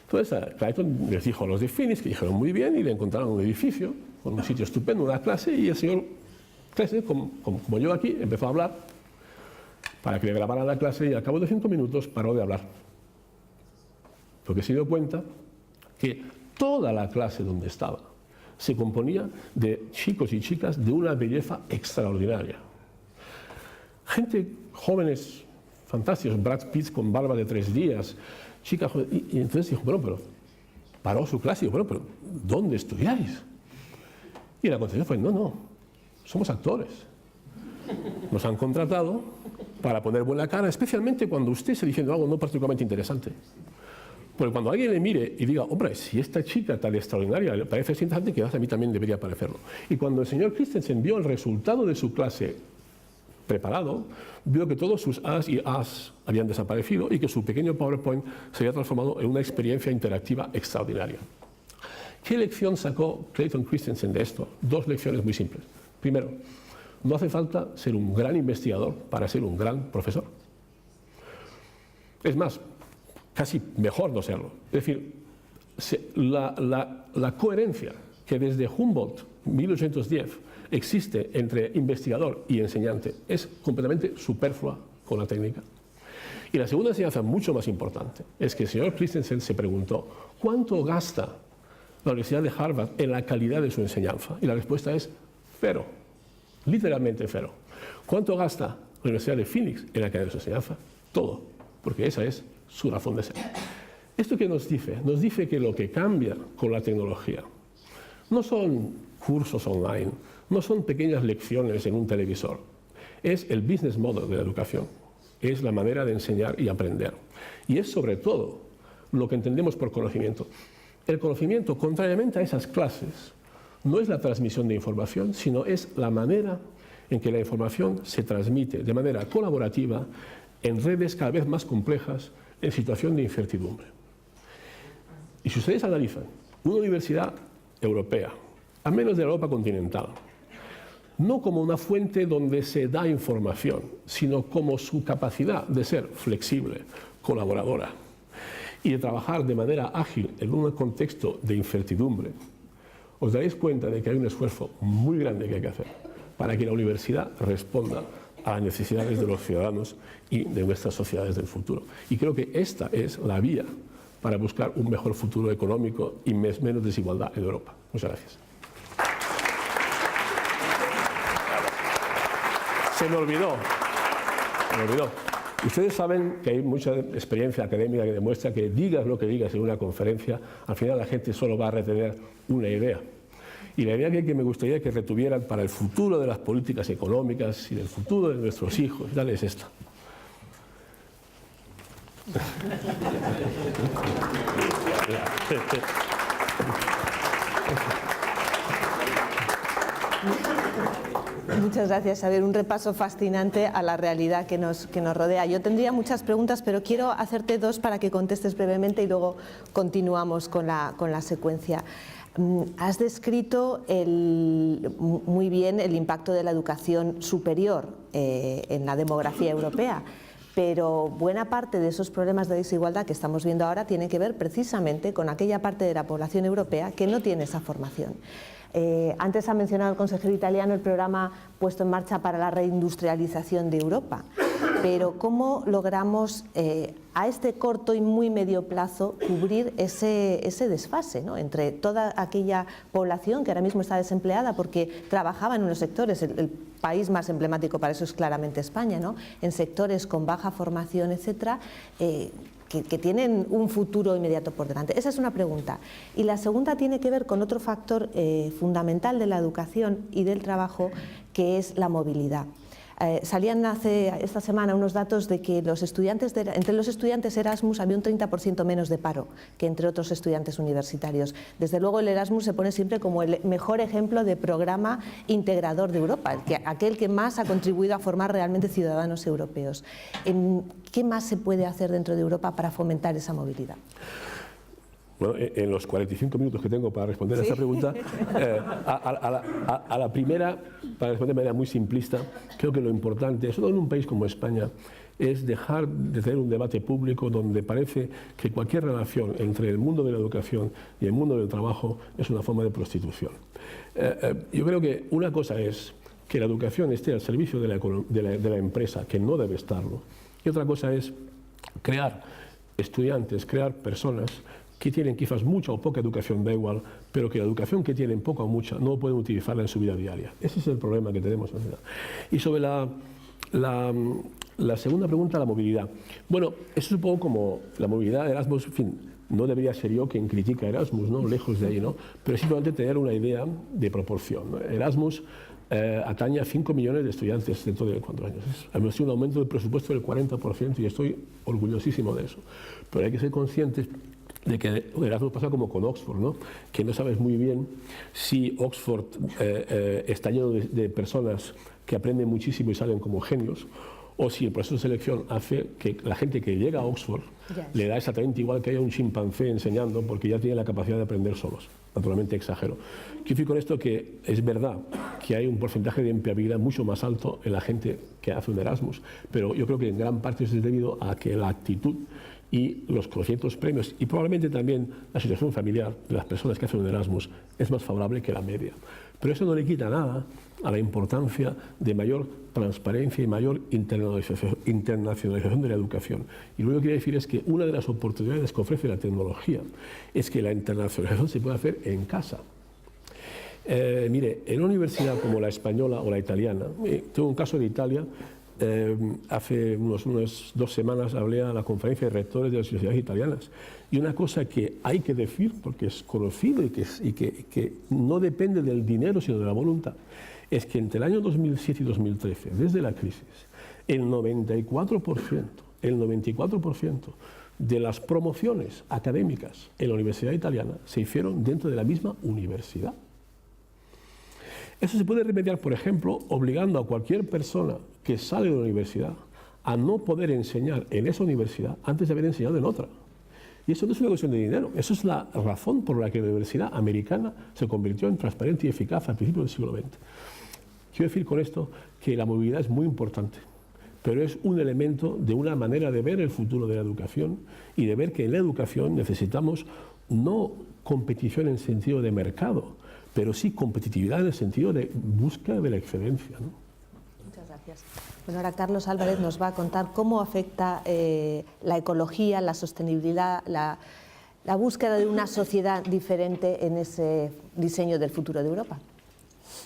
Entonces, Clayton les dijo a los de Phoenix, que dijeron muy bien, y le encontraron un edificio, con un sitio estupendo, una clase, y el señor Clayton, como yo aquí, empezó a hablar para que le grabaran la clase, y al cabo de 5 minutos paró de hablar. Porque se dio cuenta que toda la clase donde estaba se componía de chicos y chicas de una belleza extraordinaria. Gente, jóvenes fantásticos, Brad Pitt con barba de 3 días, chicas, y entonces dijo, bueno, pero paró su clase y dijo, bueno, pero ¿dónde estudiáis? Y la contestación fue, no, somos actores. Nos han contratado para poner buena cara, especialmente cuando usted está diciendo algo no particularmente interesante. Porque cuando alguien le mire y diga, hombre, si esta chica tan extraordinaria le parece interesante, quizás a mí también debería parecerlo. Y cuando el señor Christensen vio el resultado de su clase preparado, vio que todos sus A's y A's habían desaparecido y que su pequeño PowerPoint se había transformado en una experiencia interactiva extraordinaria. ¿Qué lección sacó Clayton Christensen de esto? 2 lecciones muy simples. Primero, no hace falta ser un gran investigador para ser un gran profesor. Es más, casi mejor no serlo. Es decir, la coherencia que desde Humboldt, 1810, existe entre investigador y enseñante es completamente superflua con la técnica. Y la segunda enseñanza, mucho más importante, es que el señor Christensen se preguntó ¿cuánto gasta la Universidad de Harvard en la calidad de su enseñanza? Y la respuesta es 0, literalmente 0. ¿Cuánto gasta la Universidad de Phoenix en la calidad de su enseñanza? Todo, porque esa es su razón de ser. ¿Esto qué nos dice? Nos dice que lo que cambia con la tecnología no son cursos online, no son pequeñas lecciones en un televisor, es el business model de la educación, es la manera de enseñar y aprender. Y es sobre todo lo que entendemos por conocimiento. El conocimiento, contrariamente a esas clases, no es la transmisión de información, sino es la manera en que la información se transmite de manera colaborativa en redes cada vez más complejas, en situación de incertidumbre. Y si ustedes analizan una universidad europea, al menos de la Europa continental, no como una fuente donde se da información, sino como su capacidad de ser flexible, colaboradora y de trabajar de manera ágil en un contexto de incertidumbre, os daréis cuenta de que hay un esfuerzo muy grande que hay que hacer para que la universidad responda a las necesidades de los ciudadanos y de nuestras sociedades del futuro. Y creo que esta es la vía para buscar un mejor futuro económico y menos desigualdad en Europa. Muchas gracias. Se me olvidó. Ustedes saben que hay mucha experiencia académica que demuestra que digas lo que digas en una conferencia, al final la gente solo va a retener una idea. Y la idea que me gustaría que retuvieran para el futuro de las políticas económicas y del futuro de nuestros hijos, tal es esta. Muchas gracias, Xavier. Un repaso fascinante a la realidad que nos rodea. Yo tendría muchas preguntas, pero quiero hacerte dos para que contestes brevemente y luego continuamos con la secuencia. Has descrito muy bien el impacto de la educación superior en la demografía europea, pero buena parte de esos problemas de desigualdad que estamos viendo ahora tienen que ver precisamente con aquella parte de la población europea que no tiene esa formación. Antes ha mencionado el consejero italiano el programa puesto en marcha para la reindustrialización de Europa, pero ¿cómo logramos a este corto y muy medio plazo cubrir ese desfase, ¿no?, entre toda aquella población que ahora mismo está desempleada porque trabajaba en unos sectores, el país más emblemático para eso es claramente España, ¿no?, en sectores con baja formación, etcétera, que tienen un futuro inmediato por delante? Esa es una pregunta. Y la segunda tiene que ver con otro factor fundamental de la educación y del trabajo, que es la movilidad. Salían esta semana unos datos de que entre los estudiantes Erasmus había un 30% menos de paro que entre otros estudiantes universitarios. Desde luego el Erasmus se pone siempre como el mejor ejemplo de programa integrador de Europa, aquel que más ha contribuido a formar realmente ciudadanos europeos. ¿Qué más se puede hacer dentro de Europa para fomentar esa movilidad? Bueno, en los 45 minutos que tengo para responder a esta pregunta, a la primera, para responder de manera muy simplista, creo que lo importante, sobre todo en un país como España, es dejar de tener un debate público donde parece que cualquier relación entre el mundo de la educación y el mundo del trabajo es una forma de prostitución. Yo creo que una cosa es que la educación esté al servicio de la empresa, que no debe estarlo, y otra cosa es crear estudiantes, crear personas que tienen quizás mucha o poca educación, da igual, pero que la educación que tienen, poca o mucha, no pueden utilizarla en su vida diaria. Ese es el problema que tenemos en la sociedad. Y sobre la segunda pregunta, la movilidad. Bueno, eso es un poco como la movilidad de Erasmus, en fin, no debería ser yo quien critica Erasmus, ¿no?, lejos de ahí, ¿no?, pero simplemente tener una idea de proporción, ¿no? Erasmus atañe a 5 millones de estudiantes dentro de 4 años. Ha sido un aumento del presupuesto del 40% y estoy orgullosísimo de eso. Pero hay que ser conscientes de que Erasmus pasa como con Oxford, ¿no?, que no sabes muy bien si Oxford está lleno de personas que aprenden muchísimo y salen como genios, o si el proceso de selección hace que la gente que llega a Oxford le da exactamente igual que haya un chimpancé enseñando, porque ya tiene la capacidad de aprender solos. Naturalmente exagero. Quiero decir con esto que es verdad que hay un porcentaje de empleabilidad mucho más alto en la gente que hace un Erasmus, pero yo creo que en gran parte eso es debido a que la actitud y los conocimientos premios y probablemente también la situación familiar de las personas que hacen un Erasmus es más favorable que la media. Pero eso no le quita nada a la importancia de mayor transparencia y mayor internacionalización de la educación. Y lo que quiero decir es que una de las oportunidades que ofrece la tecnología es que la internacionalización se puede hacer en casa. Mire, en una universidad como la española o la italiana, tengo un caso de Italia. Hace unas 2 semanas hablé a la conferencia de rectores de las universidades italianas y una cosa que hay que decir, porque es conocido y que no depende del dinero sino de la voluntad, es que entre el año 2007 y 2013, desde la crisis, el 94% de las promociones académicas en la universidad italiana se hicieron dentro de la misma universidad. Eso se puede remediar, por ejemplo, obligando a cualquier persona que sale de la universidad a no poder enseñar en esa universidad antes de haber enseñado en otra. Y eso no es una cuestión de dinero, eso es la razón por la que la universidad americana se convirtió en transparente y eficaz al principio del siglo XX. Quiero decir con esto que la movilidad es muy importante, pero es un elemento de una manera de ver el futuro de la educación y de ver que en la educación necesitamos no competición en sentido de mercado, pero sí competitividad en el sentido de búsqueda de la excelencia, ¿no? Muchas gracias. Bueno, ahora Carlos Álvarez nos va a contar cómo afecta la ecología, la sostenibilidad, la búsqueda de una sociedad diferente en ese diseño del futuro de Europa.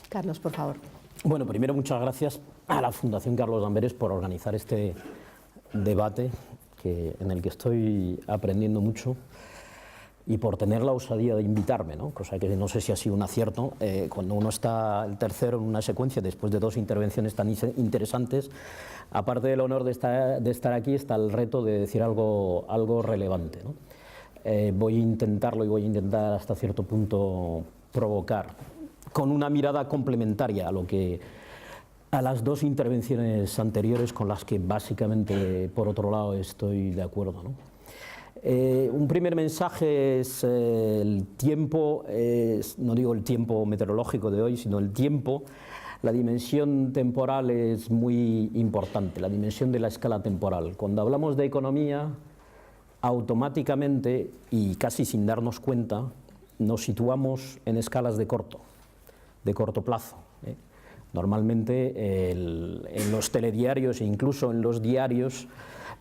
Carlos, por favor. Bueno, primero muchas gracias a la Fundación Carlos Amberes por organizar este debate en el que estoy aprendiendo mucho y por tener la osadía de invitarme, ¿no? Cosa que no sé si ha sido un acierto. Cuando uno está el tercero en una secuencia, después de 2 intervenciones tan interesantes, aparte del honor de estar aquí, está el reto de decir algo relevante, ¿no? Voy a intentarlo y voy a intentar hasta cierto punto provocar, con una mirada complementaria a lo que a las dos intervenciones anteriores con las que básicamente, por otro lado, estoy de acuerdo, ¿no? Un primer mensaje es el tiempo, no digo el tiempo meteorológico de hoy, sino el tiempo. La dimensión temporal es muy importante, la dimensión de la escala temporal. Cuando hablamos de economía, automáticamente y casi sin darnos cuenta, nos situamos en escalas de corto plazo. Normalmente en los telediarios e incluso en los diarios,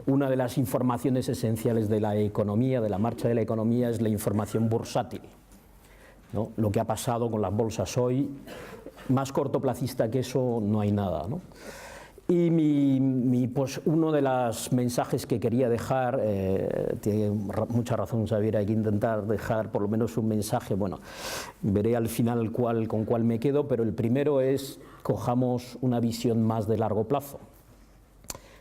una de las informaciones esenciales de la economía, de la marcha de la economía, es la información bursátil, ¿no? Lo que ha pasado con las bolsas hoy, más cortoplacista que eso no hay nada, ¿no? Y pues uno de los mensajes que quería dejar, tiene mucha razón Xavier, hay que intentar dejar por lo menos un mensaje, bueno, veré al final con cuál me quedo, pero el primero es: cojamos una visión más de largo plazo.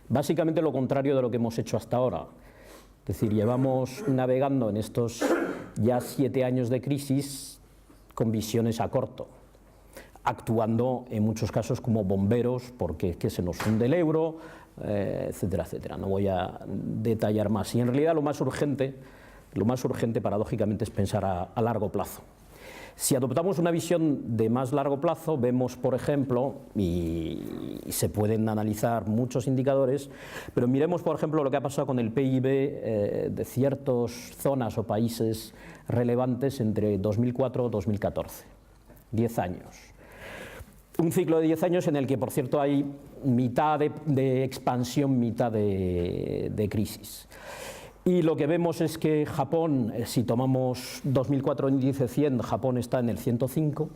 Básicamente lo contrario de lo que hemos hecho hasta ahora. Es decir, llevamos navegando en estos ya 7 años de crisis con visiones a corto, actuando en muchos casos como bomberos porque es que se nos hunde el euro, etcétera, etcétera. No voy a detallar más. Y en realidad lo más urgente paradójicamente es pensar a largo plazo. Si adoptamos una visión de más largo plazo, vemos, por ejemplo, y se pueden analizar muchos indicadores, pero miremos, por ejemplo, lo que ha pasado con el PIB de ciertas zonas o países relevantes entre 2004 y 2014, 10 años. Un ciclo de 10 años en el que, por cierto, hay mitad de expansión, mitad de crisis. Y lo que vemos es que Japón, si tomamos 2004 índice 100, Japón está en el 105,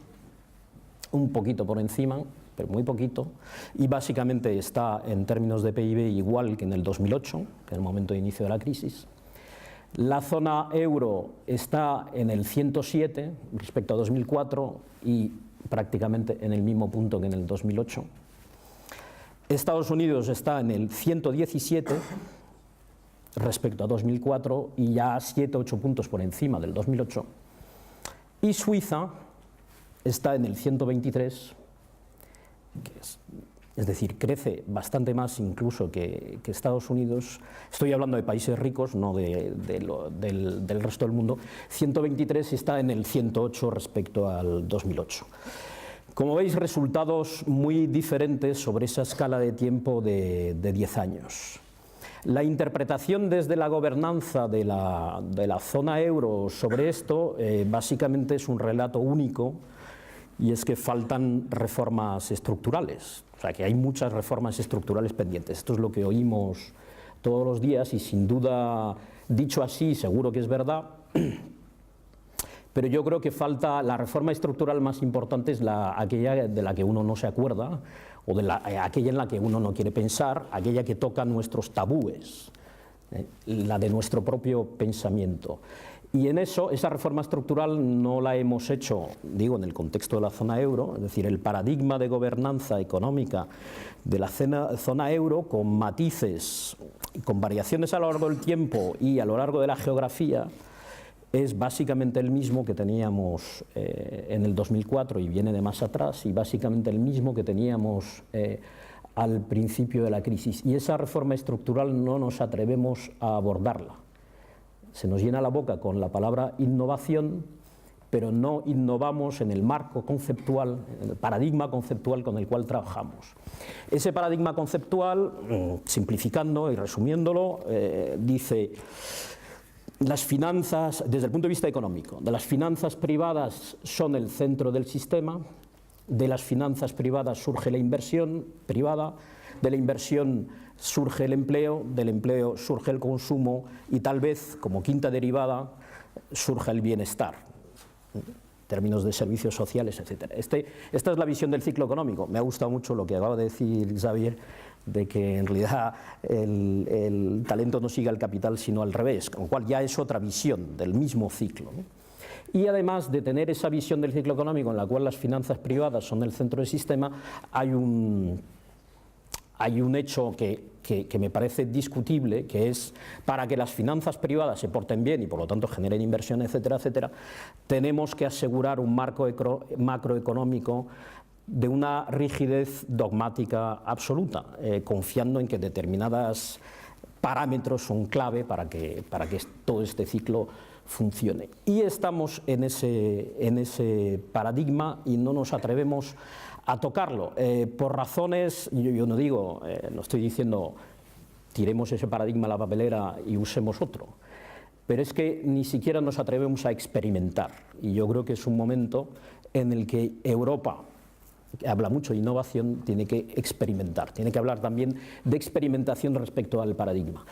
un poquito por encima, pero muy poquito, y básicamente está en términos de PIB igual que en el 2008, que es el momento de inicio de la crisis. La zona euro está en el 107 respecto a 2004 y prácticamente en el mismo punto que en el 2008. Estados Unidos está en el 117 respecto a 2004 y ya 7-8 puntos por encima del 2008. Y Suiza está en el 123, es decir, crece bastante más incluso que Estados Unidos. Estoy hablando de países ricos, no del resto del mundo. 123 está en el 108 respecto al 2008. Como veis, resultados muy diferentes sobre esa escala de tiempo de 10 años. La interpretación desde la gobernanza de la zona euro sobre esto básicamente es un relato único, y es que faltan reformas estructurales, o sea que hay muchas reformas estructurales pendientes. Esto es lo que oímos todos los días y sin duda, dicho así, seguro que es verdad, pero yo creo que falta la reforma estructural más importante, es aquella de la que uno no se acuerda, o aquella en la que uno no quiere pensar, aquella que toca nuestros tabúes, la de nuestro propio pensamiento. Y en eso, esa reforma estructural no la hemos hecho, digo, en el contexto de la zona euro, es decir, el paradigma de gobernanza económica de la zona euro, con matices, con variaciones a lo largo del tiempo y a lo largo de la geografía, es básicamente el mismo que teníamos en el 2004 y viene de más atrás, y básicamente el mismo que teníamos al principio de la crisis. Y esa reforma estructural no nos atrevemos a abordarla. Se nos llena la boca con la palabra innovación, pero no innovamos en el marco conceptual, en el paradigma conceptual con el cual trabajamos. Ese paradigma conceptual, simplificando y resumiéndolo, dice: las finanzas, desde el punto de vista económico, de las finanzas privadas son el centro del sistema, de las finanzas privadas surge la inversión privada, de la inversión surge el empleo, del empleo surge el consumo y tal vez, como quinta derivada, surge el bienestar, en términos de servicios sociales, etc. Esta es la visión del ciclo económico. Me ha gustado mucho lo que acaba de decir Xavier, de que en realidad el talento no sigue al capital sino al revés, con lo cual ya es otra visión del mismo ciclo, ¿no? Y además de tener esa visión del ciclo económico en la cual las finanzas privadas son el centro del sistema, hay un hecho que me parece discutible, que es: para que las finanzas privadas se porten bien y por lo tanto generen inversión, etcétera, etcétera, tenemos que asegurar un marco macroeconómico de una rigidez dogmática absoluta, confiando en que determinados parámetros son clave para que todo este ciclo funcione. Y estamos en ese paradigma y no nos atrevemos a tocarlo, por razones, yo no digo, no estoy diciendo tiremos ese paradigma a la papelera y usemos otro, pero es que ni siquiera nos atrevemos a experimentar, y yo creo que es un momento en el que Europa, que habla mucho de innovación, tiene que experimentar, tiene que hablar también de experimentación respecto al paradigma.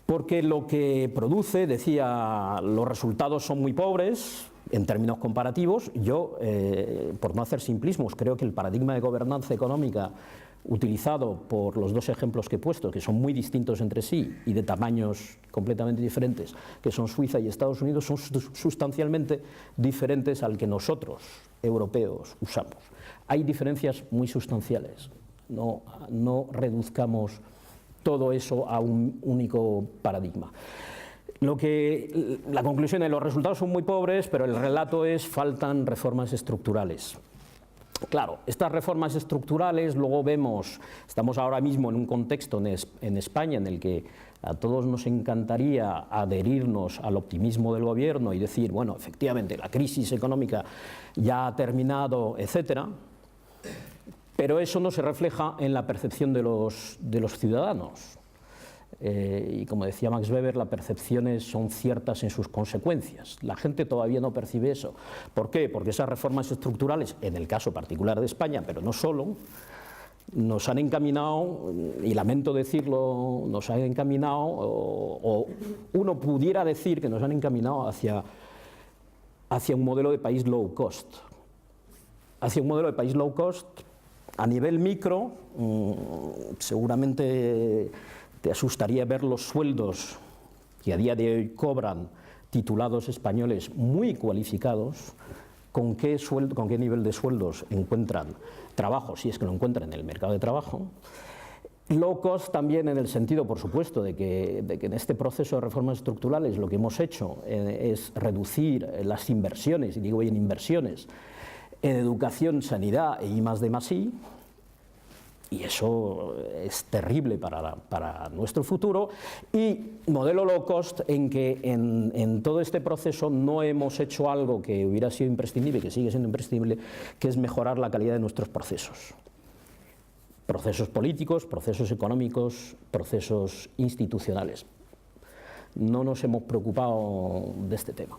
Porque lo que produce, decía, los resultados son muy pobres en términos comparativos. Yo, por no hacer simplismos, creo que el paradigma de gobernanza económica utilizado por los dos ejemplos que he puesto, que son muy distintos entre sí y de tamaños completamente diferentes, que son Suiza y Estados Unidos, son sustancialmente diferentes al que nosotros, europeos, usamos. Hay diferencias muy sustanciales, no reduzcamos todo eso a un único paradigma. La conclusión es que los resultados son muy pobres, pero el relato es faltan reformas estructurales. Claro, estas reformas estructurales luego vemos, estamos ahora mismo en un contexto en España en el que a todos nos encantaría adherirnos al optimismo del gobierno y decir, bueno, efectivamente la crisis económica ya ha terminado, etcétera, pero eso no se refleja en la percepción de los ciudadanos. Y como decía Max Weber, las percepciones son ciertas en sus consecuencias. La gente todavía no percibe eso. ¿Por qué? Porque esas reformas estructurales, en el caso particular de España, pero no solo, nos han encaminado, y lamento decirlo, nos han encaminado, o uno pudiera decir que nos han encaminado hacia un modelo de país low cost. Hacia un modelo de país low cost a nivel micro, seguramente te asustaría ver los sueldos que a día de hoy cobran titulados españoles muy cualificados, con qué nivel de sueldos encuentran trabajo, si es que lo encuentran en el mercado de trabajo. Low cost también en el sentido, por supuesto, de que en este proceso de reformas estructurales lo que hemos hecho es reducir las inversiones, y digo bien inversiones, en educación, sanidad e I+D+I, y eso es terrible para nuestro futuro. Y modelo low cost en que en todo este proceso no hemos hecho algo que hubiera sido imprescindible, que sigue siendo imprescindible, que es mejorar la calidad de nuestros procesos. Procesos políticos, procesos económicos, procesos institucionales. No nos hemos preocupado de este tema.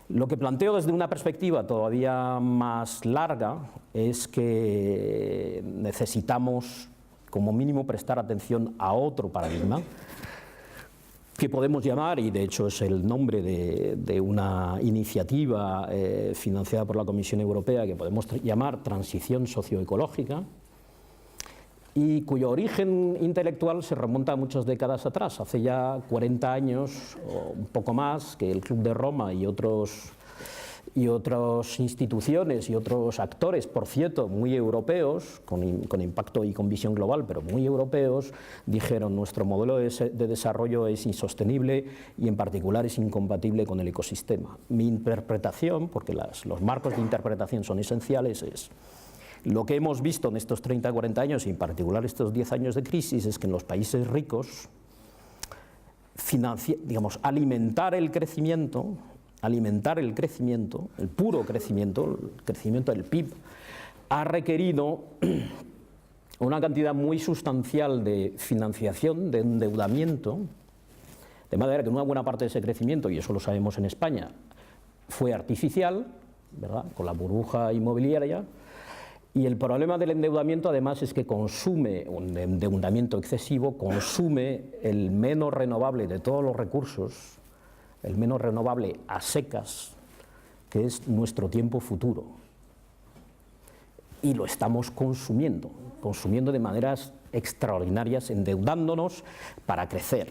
Lo que planteo desde una perspectiva todavía más larga es que necesitamos, como mínimo, prestar atención a otro paradigma que podemos llamar, y de hecho es el nombre de una iniciativa financiada por la Comisión Europea, que podemos llamar transición socioecológica, y cuyo origen intelectual se remonta a muchas décadas atrás, hace ya 40 años o un poco más, que el Club de Roma y otras instituciones y otros actores, por cierto, muy europeos, con impacto y con visión global, pero muy europeos, dijeron: nuestro modelo de desarrollo es insostenible y en particular es incompatible con el ecosistema. Mi interpretación, porque los marcos de interpretación son esenciales, es: lo que hemos visto en estos 30, 40 años, y en particular estos 10 años de crisis, es que en los países ricos, alimentar el crecimiento, el puro crecimiento, el crecimiento del PIB, ha requerido una cantidad muy sustancial de financiación, de endeudamiento, de manera que una buena parte de ese crecimiento, y eso lo sabemos en España, fue artificial, ¿verdad?, con la burbuja inmobiliaria. Y el problema del endeudamiento, además, es que consume, un endeudamiento excesivo, consume el menos renovable de todos los recursos, el menos renovable a secas, que es nuestro tiempo futuro. Y lo estamos consumiendo de maneras extraordinarias, endeudándonos para crecer.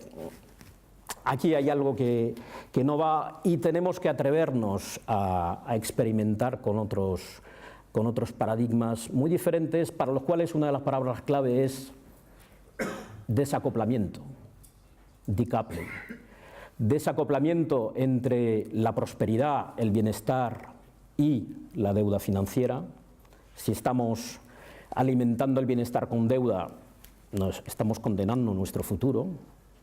Aquí hay algo que no va, y tenemos que atrevernos a experimentar con otros paradigmas muy diferentes, para los cuales una de las palabras clave es desacoplamiento, decoupling. Desacoplamiento entre la prosperidad, el bienestar y la deuda financiera, Si estamos alimentando el bienestar con deuda, nos estamos condenando nuestro futuro.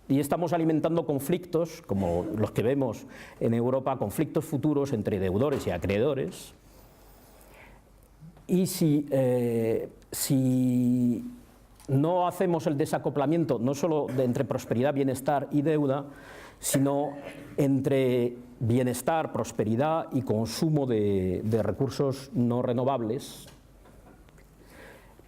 Y estamos alimentando conflictos, como los que vemos en Europa, conflictos futuros entre deudores y acreedores. Y si no hacemos el desacoplamiento, no solo entre prosperidad, bienestar y deuda, sino entre bienestar, prosperidad y consumo de recursos no renovables,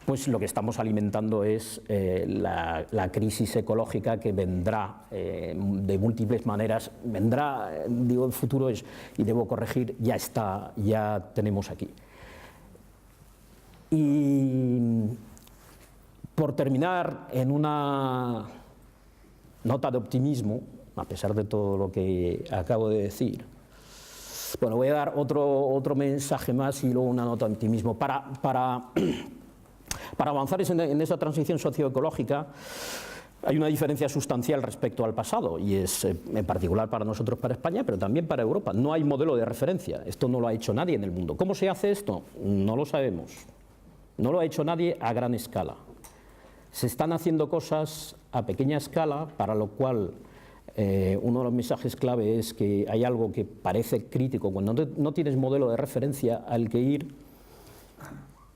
pues lo que estamos alimentando es la crisis ecológica que vendrá de múltiples maneras. Vendrá, digo, el futuro es, y debo corregir, ya está, ya tenemos aquí. Y por terminar en una nota de optimismo, a pesar de todo lo que acabo de decir, bueno, voy a dar otro mensaje más y luego una nota de optimismo. Para avanzar en esa transición socioecológica hay una diferencia sustancial respecto al pasado, y es en particular para nosotros, para España, pero también para Europa. No hay modelo de referencia, esto no lo ha hecho nadie en el mundo. ¿Cómo se hace esto? No lo sabemos. No lo ha hecho nadie a gran escala. Se están haciendo cosas a pequeña escala, para lo cual uno de los mensajes clave es que hay algo que parece crítico. Cuando no tienes modelo de referencia al que ir,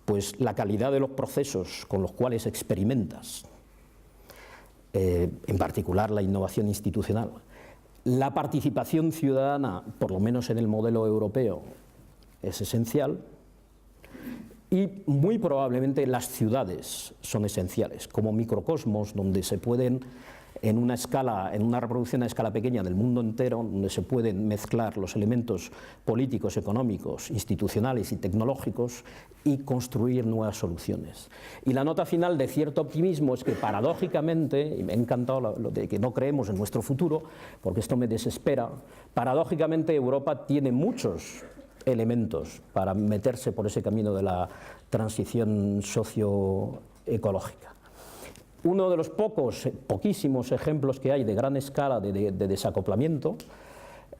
pues la calidad de los procesos con los cuales experimentas, en particular la innovación institucional, la participación ciudadana, por lo menos en el modelo europeo, es esencial. Y muy probablemente las ciudades son esenciales, como microcosmos donde se pueden, en una reproducción a escala pequeña del mundo entero, donde se pueden mezclar los elementos políticos, económicos, institucionales y tecnológicos y construir nuevas soluciones. Y la nota final de cierto optimismo es que, paradójicamente, y me ha encantado lo de que no creemos en nuestro futuro, porque esto me desespera, paradójicamente Europa tiene muchos elementos para meterse por ese camino de la transición socioecológica. Uno de los poquísimos ejemplos que hay de gran escala de desacoplamiento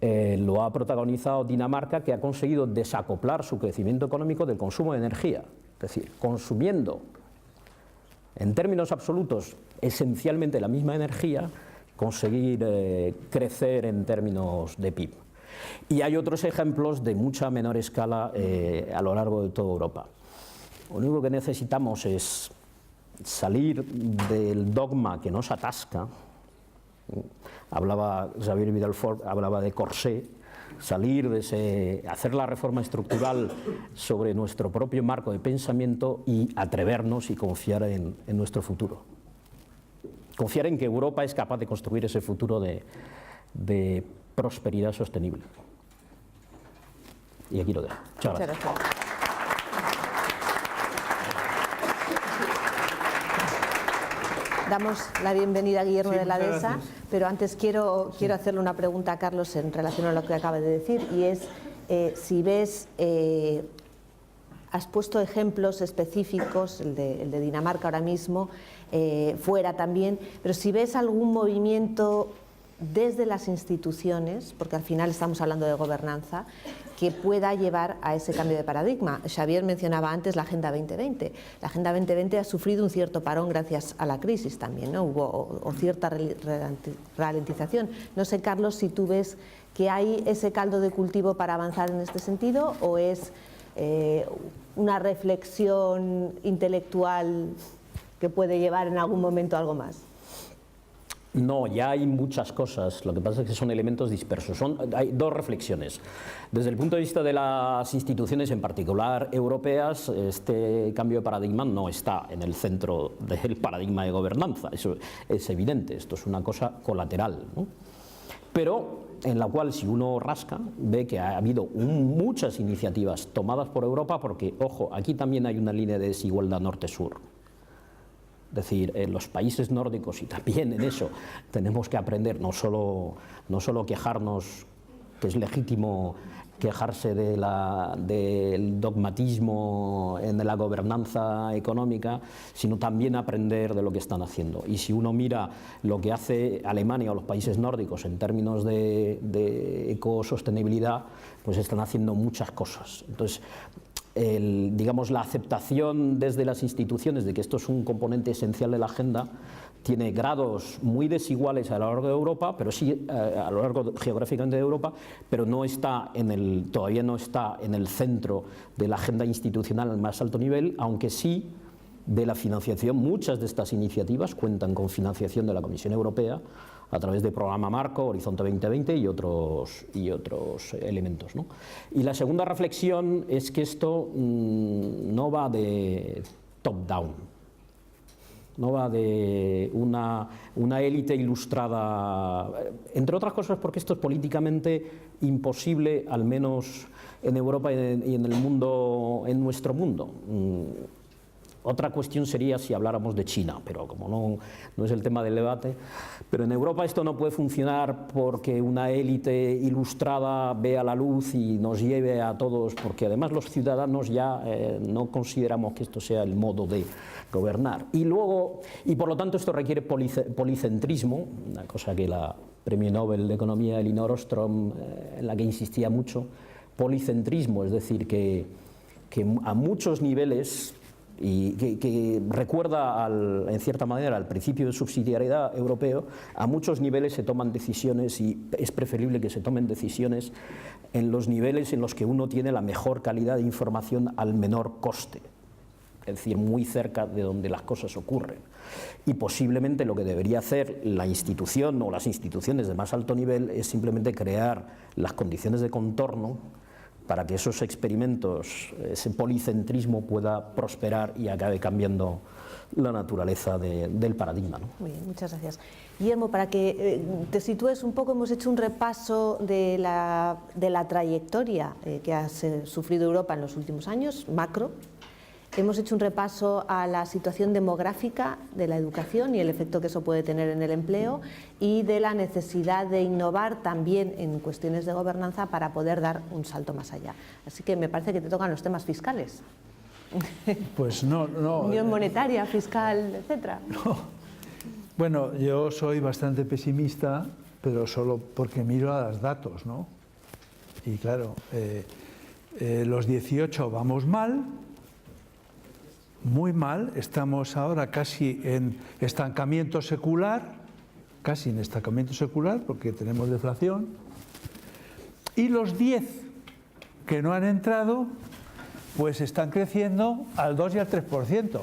lo ha protagonizado Dinamarca, que ha conseguido desacoplar su crecimiento económico del consumo de energía, es decir, consumiendo en términos absolutos esencialmente la misma energía, conseguir crecer en términos de PIB. Y hay otros ejemplos de mucha menor escala a lo largo de toda Europa. Lo único que necesitamos es salir del dogma que nos atasca. Hablaba Xavier Vidal-Fort, hablaba de corsé, salir de hacer la reforma estructural sobre nuestro propio marco de pensamiento y atrevernos y confiar en nuestro futuro. Confiar en que Europa es capaz de construir ese futuro de prosperidad sostenible. Y aquí lo dejo. Muchas gracias. Damos la bienvenida a Guillermo de la Dehesa, pero antes quiero hacerle una pregunta a Carlos en relación a lo que acaba de decir, y es si ves, has puesto ejemplos específicos, el de Dinamarca ahora mismo, fuera también, pero si ves algún movimiento desde las instituciones, porque al final estamos hablando de gobernanza, que pueda llevar a ese cambio de paradigma. Xavier mencionaba antes la Agenda 2020. La Agenda 2020 ha sufrido un cierto parón gracias a la crisis también, ¿no? Hubo cierta ralentización. No sé, Carlos, si tú ves que hay ese caldo de cultivo para avanzar en este sentido, o es una reflexión intelectual que puede llevar en algún momento algo más. No, ya hay muchas cosas, lo que pasa es que son elementos dispersos. Hay dos reflexiones. Desde el punto de vista de las instituciones, en particular europeas, este cambio de paradigma no está en el centro del paradigma de gobernanza, eso es evidente, esto es una cosa colateral, ¿no? Pero en la cual, si uno rasca, ve que ha habido muchas iniciativas tomadas por Europa, porque, ojo, aquí también hay una línea de desigualdad norte-sur. Es decir, en los países nórdicos, y también en eso tenemos que aprender, no solo quejarnos, que es legítimo quejarse del dogmatismo en la gobernanza económica, sino también aprender de lo que están haciendo. Y si uno mira lo que hace Alemania o los países nórdicos en términos de ecosostenibilidad, pues están haciendo muchas cosas. Entonces, digamos, la aceptación desde las instituciones de que esto es un componente esencial de la agenda tiene grados muy desiguales a lo largo de Europa, pero sí a lo largo geográficamente de Europa, pero no está todavía no está en el centro de la agenda institucional al más alto nivel, aunque sí de la financiación. Muchas de estas iniciativas cuentan con financiación de la Comisión Europea a través del programa Marco, Horizonte 2020 y otros elementos, ¿no? Y la segunda reflexión es que esto no va de top-down. No va de una élite ilustrada, entre otras cosas porque esto es políticamente imposible, al menos en Europa y en el mundo, en nuestro mundo. Otra cuestión sería si habláramos de China, pero como no es el tema del debate. Pero en Europa esto no puede funcionar porque una élite ilustrada vea la luz y nos lleve a todos, porque además los ciudadanos ya no consideramos que esto sea el modo de gobernar. Y por lo tanto esto requiere policentrismo, una cosa que la premio Nobel de Economía Elinor Ostrom, en la que insistía mucho, policentrismo, es decir, que a muchos niveles, y que recuerda en cierta manera al principio de subsidiariedad europeo, a muchos niveles se toman decisiones y es preferible que se tomen decisiones en los niveles en los que uno tiene la mejor calidad de información al menor coste, es decir, muy cerca de donde las cosas ocurren. Y posiblemente lo que debería hacer la institución o las instituciones de más alto nivel es simplemente crear las condiciones de contorno para que esos experimentos, ese policentrismo pueda prosperar y acabe cambiando la naturaleza del paradigma, ¿no? Muy bien, muchas gracias. Guillermo, para que te sitúes un poco, hemos hecho un repaso de la trayectoria que ha sufrido Europa en los últimos años, macro. Hemos hecho un repaso a la situación demográfica de la educación y el efecto que eso puede tener en el empleo y de la necesidad de innovar también en cuestiones de gobernanza para poder dar un salto más allá. Así que me parece que te tocan los temas fiscales. Pues no. Unión monetaria, fiscal, etcétera. No. Bueno, yo soy bastante pesimista, pero solo porque miro a los datos, ¿no? Y claro, los 18 vamos mal. Muy mal, estamos ahora casi en estancamiento secular, porque tenemos deflación, y los 10 que no han entrado, pues están creciendo al 2 y al 3%,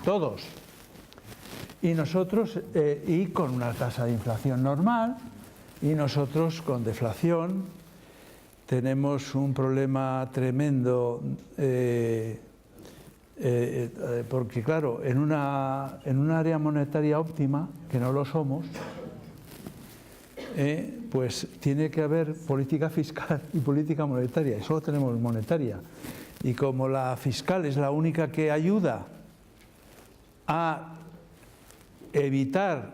todos. Y nosotros, y con una tasa de inflación normal, y nosotros con deflación, tenemos un problema tremendo. Porque claro, en un área monetaria óptima, que no lo somos, pues tiene que haber política fiscal y política monetaria, y solo tenemos monetaria. Y como la fiscal es la única que ayuda a evitar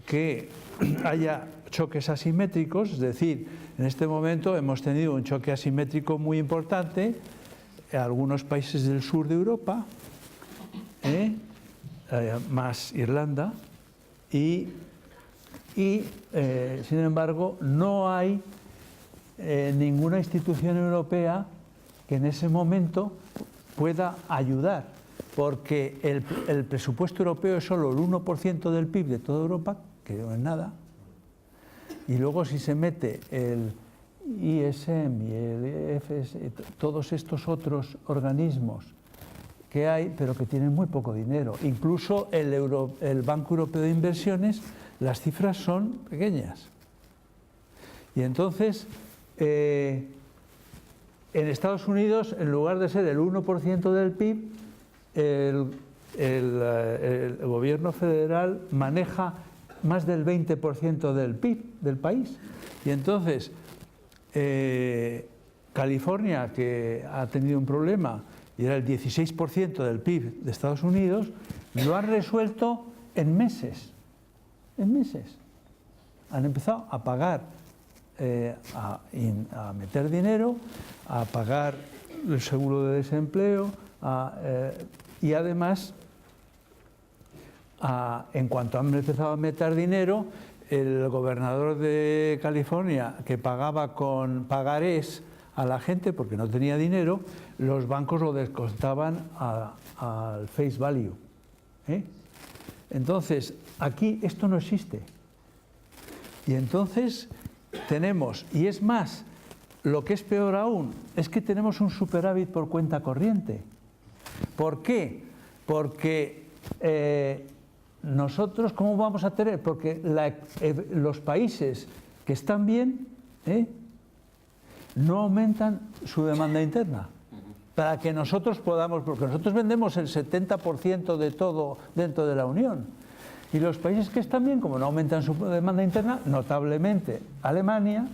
que haya choques asimétricos, es decir, en este momento hemos tenido un choque asimétrico muy importante en algunos países del sur de Europa, más Irlanda, y sin embargo no hay ninguna institución europea que en ese momento pueda ayudar, porque el presupuesto europeo es solo el 1% del PIB de toda Europa, que no es nada, y luego si se mete el ISM y el EFS, todos estos otros organismos que hay, pero que tienen muy poco dinero. Incluso el Banco Europeo de Inversiones, las cifras son pequeñas. Y entonces, en Estados Unidos, en lugar de ser el 1% del PIB, el gobierno federal maneja más del 20% del PIB del país. Y entonces, California, que ha tenido un problema y era el 16% del PIB de Estados Unidos, lo han resuelto en meses. En meses. Han empezado a pagar, a meter dinero, a pagar el seguro de desempleo y además, en cuanto han empezado a meter dinero, el gobernador de California, que pagaba con pagarés a la gente porque no tenía dinero, los bancos lo descontaban al face value. Entonces, aquí esto no existe. Y entonces tenemos, y es más, lo que es peor aún, es que tenemos un superávit por cuenta corriente. ¿Por qué? Porque nosotros, ¿cómo vamos a tener? Porque los países que están bien no aumentan su demanda interna. Para que nosotros podamos, porque nosotros vendemos el 70% de todo dentro de la Unión. Y los países que están bien, como no aumentan su demanda interna, notablemente Alemania,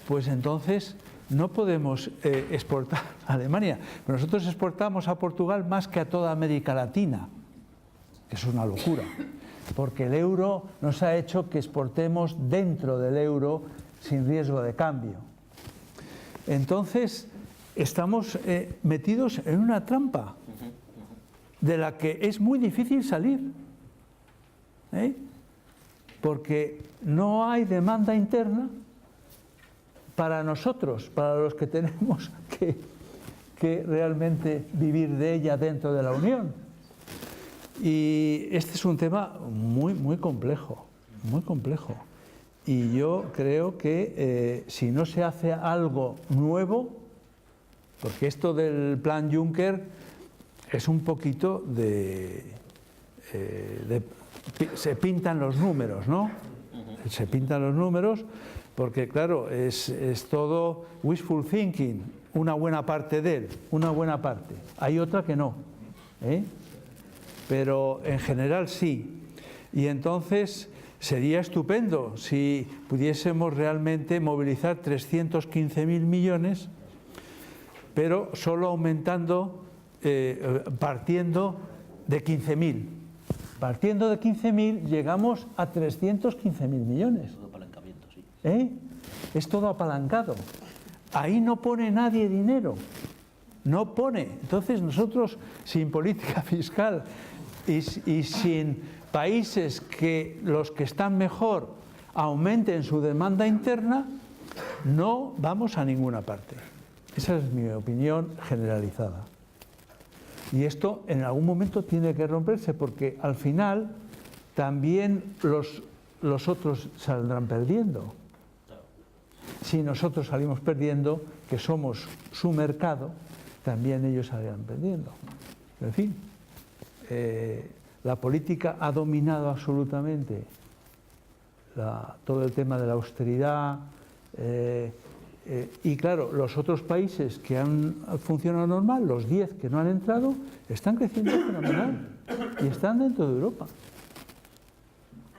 pues entonces no podemos exportar a Alemania. Pero nosotros exportamos a Portugal más que a toda América Latina. Es una locura, porque el euro nos ha hecho que exportemos dentro del euro sin riesgo de cambio. Entonces, estamos metidos en una trampa de la que es muy difícil salir, porque no hay demanda interna para nosotros, para los que tenemos que realmente vivir de ella dentro de la Unión. Y este es un tema muy complejo, muy complejo. Y yo creo que si no se hace algo nuevo, porque esto del plan Juncker es un poquito se pintan los números, ¿no? Se pintan los números porque, claro, es todo wishful thinking, una buena parte de él, una buena parte. Hay otra que no, pero en general sí. Y entonces sería estupendo si pudiésemos realmente movilizar 315.000 millones, pero solo aumentando, partiendo de 15.000. Partiendo de 15.000 llegamos a 315.000 millones. Todo apalancamiento, sí. Es todo apalancado. Ahí no pone nadie dinero. No pone. Entonces nosotros, sin política fiscal y sin países que los que están mejor aumenten su demanda interna, no vamos a ninguna parte. Esa es mi opinión generalizada. Y esto en algún momento tiene que romperse porque al final también los otros saldrán perdiendo. Si nosotros salimos perdiendo, que somos su mercado, también ellos saldrán perdiendo. En fin, la política ha dominado absolutamente todo el tema de la austeridad. Y claro, los otros países que han funcionado normal, los 10 que no han entrado, están creciendo fenomenal y están dentro de Europa.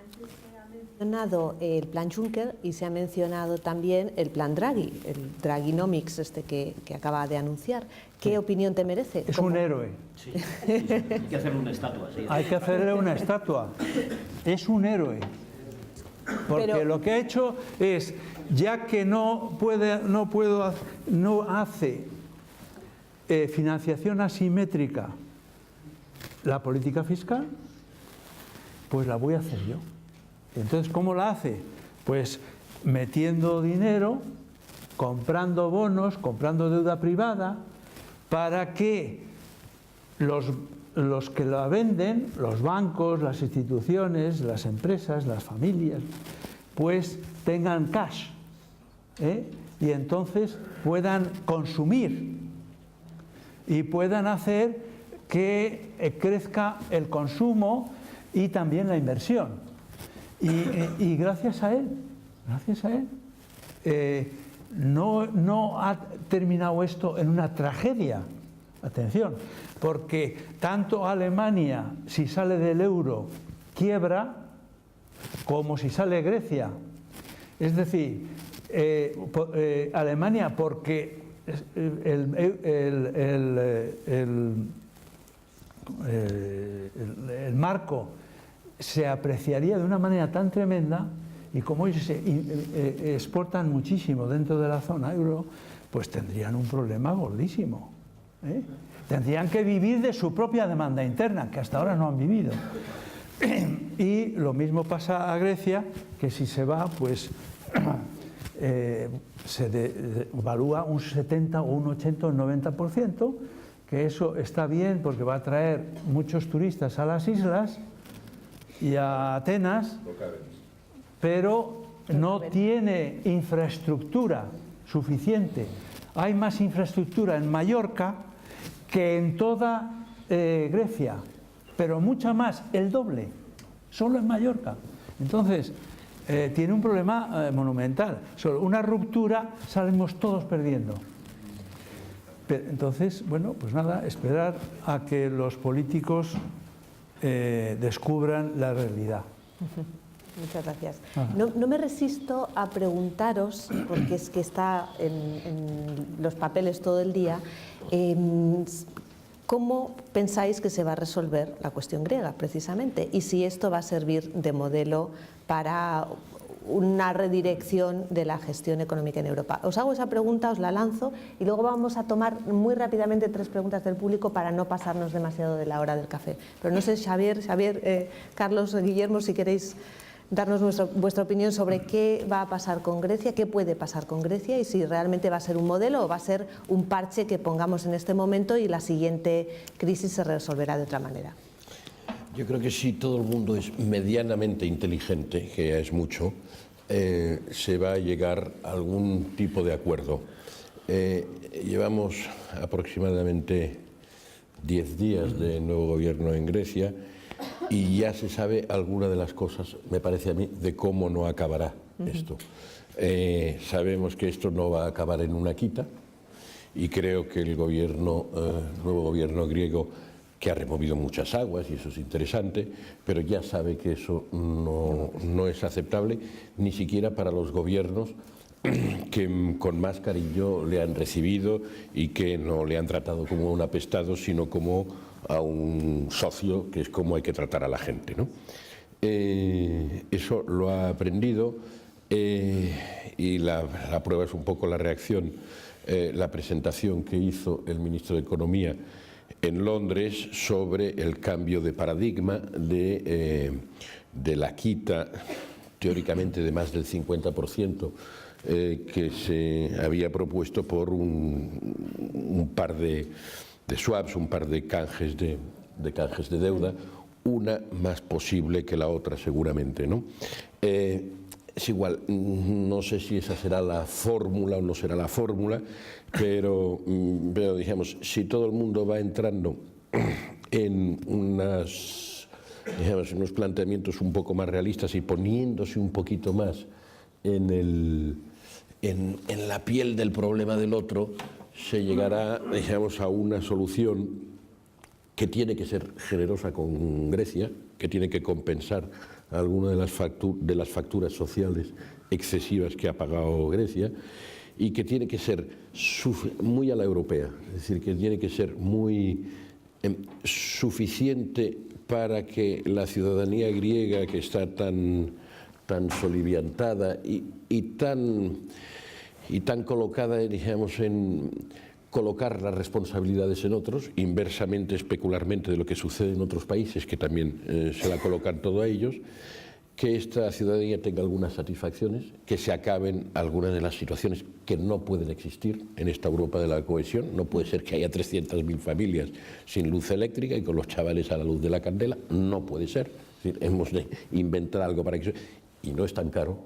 Antes se ha mencionado el plan Juncker y se ha mencionado también el plan Draghi, el Draghinomics que acaba de anunciar. ¿Qué opinión te merece? Es un héroe. Sí. Hay que hacerle una estatua. Sí. Hay que hacerle una estatua. Es un héroe. Porque lo que ha hecho es, ya que no hace financiación asimétrica la política fiscal, pues la voy a hacer yo. Entonces, ¿cómo la hace? Pues metiendo dinero, comprando bonos, comprando deuda privada, para que los que la venden, los bancos, las instituciones, las empresas, las familias, pues tengan cash, y entonces puedan consumir y puedan hacer que crezca el consumo y también la inversión. Y gracias a él, no ha terminado esto en una tragedia. Atención, porque tanto Alemania, si sale del euro, quiebra, como si sale Grecia. Es decir, Alemania, porque el marco se apreciaría de una manera tan tremenda, y como ellos exportan muchísimo dentro de la zona euro, pues tendrían un problema gordísimo. Tendrían que vivir de su propia demanda interna, que hasta ahora no han vivido. Y lo mismo pasa a Grecia, que si se va, pues se evalúa un 70 o un 80 o un 90%, que eso está bien porque va a traer muchos turistas a las islas y a Atenas, pero no tiene infraestructura suficiente. Hay más infraestructura en Mallorca que en toda Grecia, pero mucha más, el doble, solo en Mallorca. Entonces, tiene un problema monumental. Solo una ruptura salimos todos perdiendo. Entonces, bueno, pues nada, esperar a que los políticos descubran la realidad. Muchas gracias. No me resisto a preguntaros, porque es que está en los papeles todo el día, ¿cómo pensáis que se va a resolver la cuestión griega, precisamente? Y si esto va a servir de modelo para una redirección de la gestión económica en Europa. Os hago esa pregunta, os la lanzo y luego vamos a tomar muy rápidamente 3 preguntas del público para no pasarnos demasiado de la hora del café. Pero no sé, Xavier, Carlos, Guillermo, si queréis darnos vuestra opinión sobre qué va a pasar con Grecia, qué puede pasar con Grecia y si realmente va a ser un modelo o va a ser un parche que pongamos en este momento y la siguiente crisis se resolverá de otra manera. Yo creo que si todo el mundo es medianamente inteligente, que ya es mucho, se va a llegar a algún tipo de acuerdo. Llevamos aproximadamente 10 días de nuevo gobierno en Grecia y ya se sabe alguna de las cosas, me parece a mí, de cómo no acabará esto. Sabemos que esto no va a acabar en una quita y creo que el nuevo gobierno griego, que ha removido muchas aguas y eso es interesante, pero ya sabe que eso no es aceptable ni siquiera para los gobiernos que con más cariño le han recibido y que no le han tratado como un apestado, sino como a un socio, que es como hay que tratar a la gente, ¿no? Eso lo ha aprendido y la prueba es un poco la reacción, la presentación que hizo el ministro de Economía en Londres sobre el cambio de paradigma de la quita, teóricamente de más del 50%, que se había propuesto por un par de swaps, un par de canjes de deuda, una más posible que la otra seguramente, ¿no? Es igual, no sé si esa será la fórmula o no será la fórmula, pero digamos, si todo el mundo va entrando en unos planteamientos un poco más realistas y poniéndose un poquito más en la piel del problema del otro, se llegará, digamos, a una solución que tiene que ser generosa con Grecia, que tiene que compensar alguna de las facturas sociales excesivas que ha pagado Grecia y que tiene que ser muy a la europea, es decir, que tiene que ser muy suficiente para que la ciudadanía griega, que está tan soliviantada y tan colocada, digamos, en colocar las responsabilidades en otros, inversamente, especularmente de lo que sucede en otros países, que también se la colocan todo a ellos, que esta ciudadanía tenga algunas satisfacciones, que se acaben algunas de las situaciones que no pueden existir en esta Europa de la cohesión. No puede ser que haya 300.000 familias sin luz eléctrica y con los chavales a la luz de la candela, no puede ser. Es decir, hemos de inventar algo para que eso... Y no es tan caro.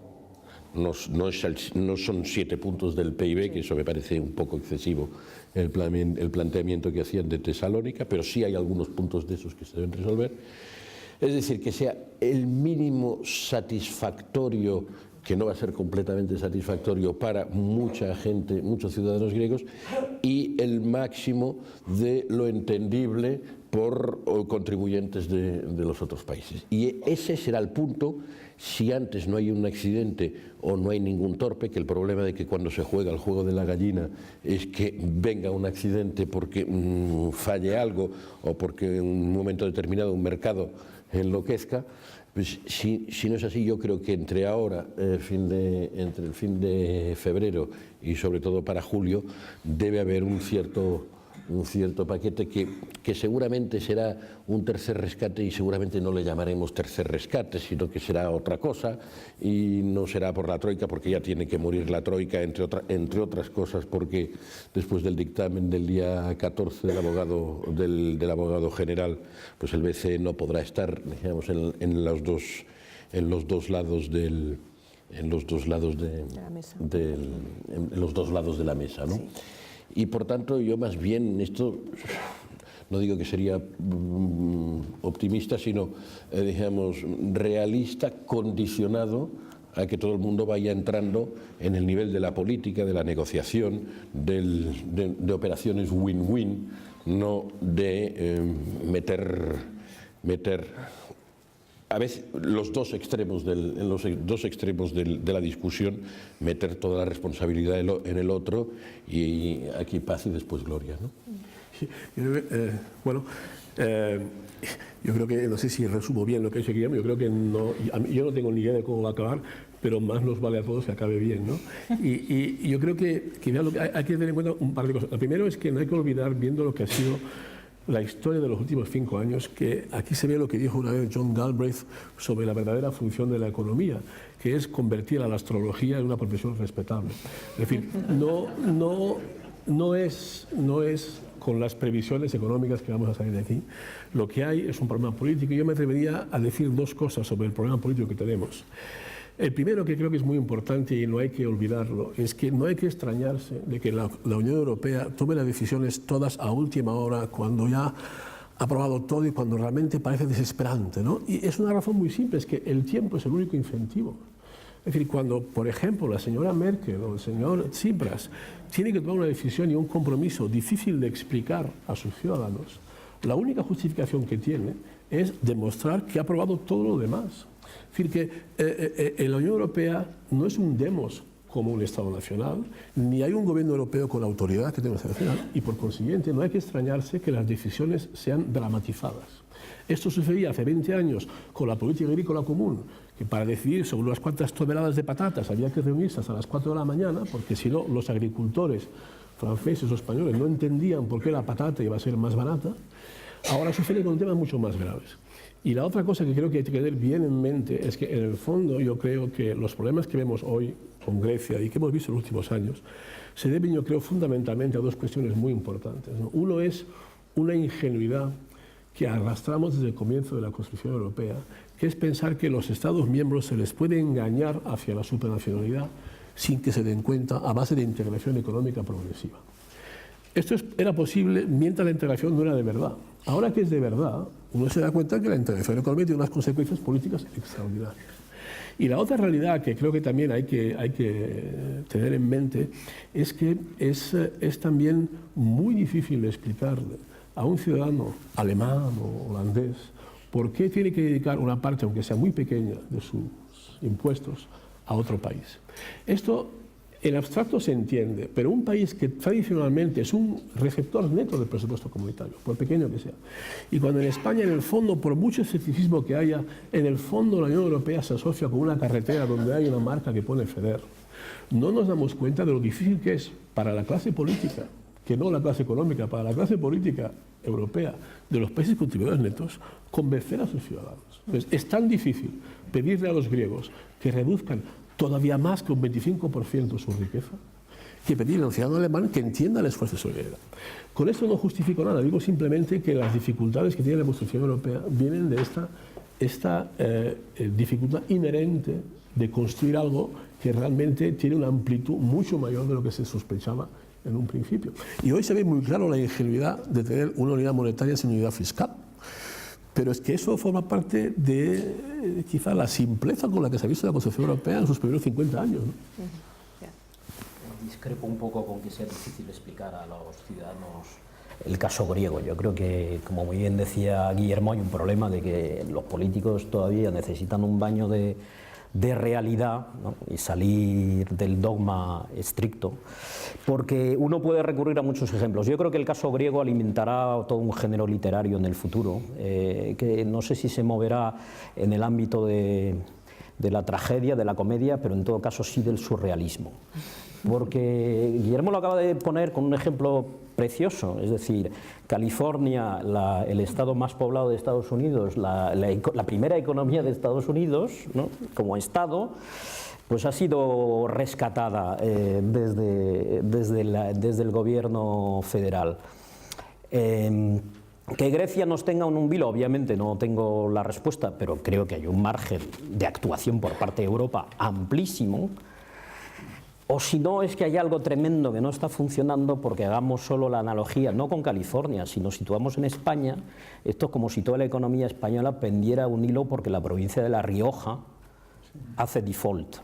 No son 7 puntos del PIB, que eso me parece un poco excesivo, el planteamiento que hacían de Tesalónica, pero sí hay algunos puntos de esos que se deben resolver. Es decir, que sea el mínimo satisfactorio, que no va a ser completamente satisfactorio para mucha gente, muchos ciudadanos griegos, y el máximo de lo entendible por contribuyentes de los otros países. Y ese será el punto, si antes no hay un accidente o no hay ningún torpe, que el problema de que cuando se juega el juego de la gallina es que venga un accidente porque falle algo o porque en un momento determinado un mercado enloquezca. Pues si no es así, yo creo que entre ahora, entre el fin de febrero y sobre todo para julio, debe haber un cierto un cierto paquete que seguramente será un tercer rescate, y seguramente no le llamaremos tercer rescate, sino que será otra cosa, y no será por la Troika, porque ya tiene que morir la Troika, entre otras cosas, porque después del dictamen del día 14 del abogado general, pues el BCE no podrá estar, digamos, en los dos lados de la mesa, ¿no? Sí. Y por tanto yo más bien esto, no digo que sería optimista, sino digamos realista, condicionado a que todo el mundo vaya entrando en el nivel de la política, de la negociación, de operaciones win-win, no de meter a veces los dos extremos de la discusión, meter toda la responsabilidad en el otro, y aquí paz y después gloria, ¿no? Yo creo que, no sé si resumo bien lo que ha dicho Guillermo, yo creo que no, yo no tengo ni idea de cómo va a acabar, pero más nos vale a todos que acabe bien, ¿no? Y yo creo que hay que tener en cuenta un par de cosas. Lo primero es que no hay que olvidar, viendo lo que ha sido la historia de los últimos 5 años, que aquí se ve lo que dijo una vez John Galbraith sobre la verdadera función de la economía, que es convertir a la astrología en una profesión respetable. Es decir, no es con las previsiones económicas que vamos a salir de aquí. Lo que hay es un problema político, y yo me atrevería a decir 2 cosas sobre el problema político que tenemos. El primero, que creo que es muy importante y no hay que olvidarlo, es que no hay que extrañarse de que la Unión Europea tome las decisiones todas a última hora, cuando ya ha aprobado todo y cuando realmente parece desesperante, ¿no? Y es una razón muy simple, es que el tiempo es el único incentivo. Es decir, cuando, por ejemplo, la señora Merkel o el señor Tsipras tienen que tomar una decisión y un compromiso difícil de explicar a sus ciudadanos, la única justificación que tiene es demostrar que ha aprobado todo lo demás. Es decir, que la Unión Europea no es un demos como un Estado nacional, ni hay un gobierno europeo con la autoridad que tiene un Estado nacional, y por consiguiente no hay que extrañarse que las decisiones sean dramatizadas. Esto sucedía hace 20 años con la política agrícola común, que para decidir sobre unas cuantas toneladas de patatas había que reunirse hasta las 4 de la mañana, porque si no los agricultores franceses o españoles no entendían por qué la patata iba a ser más barata. Ahora sucede con temas mucho más graves. Y la otra cosa que creo que hay que tener bien en mente es que, en el fondo, yo creo que los problemas que vemos hoy con Grecia y que hemos visto en los últimos años se deben, yo creo, fundamentalmente a 2 cuestiones muy importantes, ¿no? Uno es una ingenuidad que arrastramos desde el comienzo de la construcción europea, que es pensar que los Estados miembros se les puede engañar hacia la supranacionalidad sin que se den cuenta, a base de integración económica progresiva. Esto era posible mientras la integración no era de verdad. Ahora que es de verdad, uno se da cuenta que la integración económica tiene unas consecuencias políticas extraordinarias. Y la otra realidad que creo que también hay que tener en mente es que es también muy difícil de explicarle a un ciudadano alemán o holandés por qué tiene que dedicar una parte, aunque sea muy pequeña, de sus impuestos a otro país. Esto en abstracto se entiende, pero un país que tradicionalmente es un receptor neto del presupuesto comunitario, por pequeño que sea, y cuando en España, en el fondo, por mucho escepticismo que haya, en el fondo la Unión Europea se asocia con una carretera donde hay una marca que pone FEDER, no nos damos cuenta de lo difícil que es para la clase política, que no la clase económica, para la clase política europea de los países contribuidores netos, convencer a sus ciudadanos. Entonces, es tan difícil pedirle a los griegos que reduzcan todavía más que un 25% su riqueza, que pedirle al ciudadano alemán que entienda el esfuerzo de solidaridad. Con esto no justifico nada, digo simplemente que las dificultades que tiene la construcción europea vienen de esta dificultad inherente de construir algo que realmente tiene una amplitud mucho mayor de lo que se sospechaba en un principio. Y hoy se ve muy claro la ingenuidad de tener una unidad monetaria sin unidad fiscal. Pero es que eso forma parte de quizá la simpleza con la que se ha visto la construcción europea en sus primeros 50 años, ¿no? Discrepo un poco con que sea difícil explicar a los ciudadanos el caso griego. Yo creo que, como muy bien decía Guillermo, hay un problema de que los políticos todavía necesitan un baño de realidad, ¿no? Y salir del dogma estricto, porque uno puede recurrir a muchos ejemplos. Yo creo que el caso griego alimentará todo un género literario en el futuro, que no sé si se moverá en el ámbito de la tragedia, de la comedia, pero en todo caso sí del surrealismo. porque Guillermo lo acaba de poner con un ejemplo precioso, es decir, California, el estado más poblado de Estados Unidos, la primera economía de Estados Unidos, ¿no?, como estado, pues ha sido rescatada desde el gobierno federal. Que Grecia nos tenga un vilo, obviamente no tengo la respuesta, pero creo que hay un margen de actuación por parte de Europa amplísimo. O si no, es que hay algo tremendo que no está funcionando, porque hagamos solo la analogía, no con California, sino situamos en España. Esto es como si toda la economía española pendiera un hilo porque la provincia de La Rioja hace default.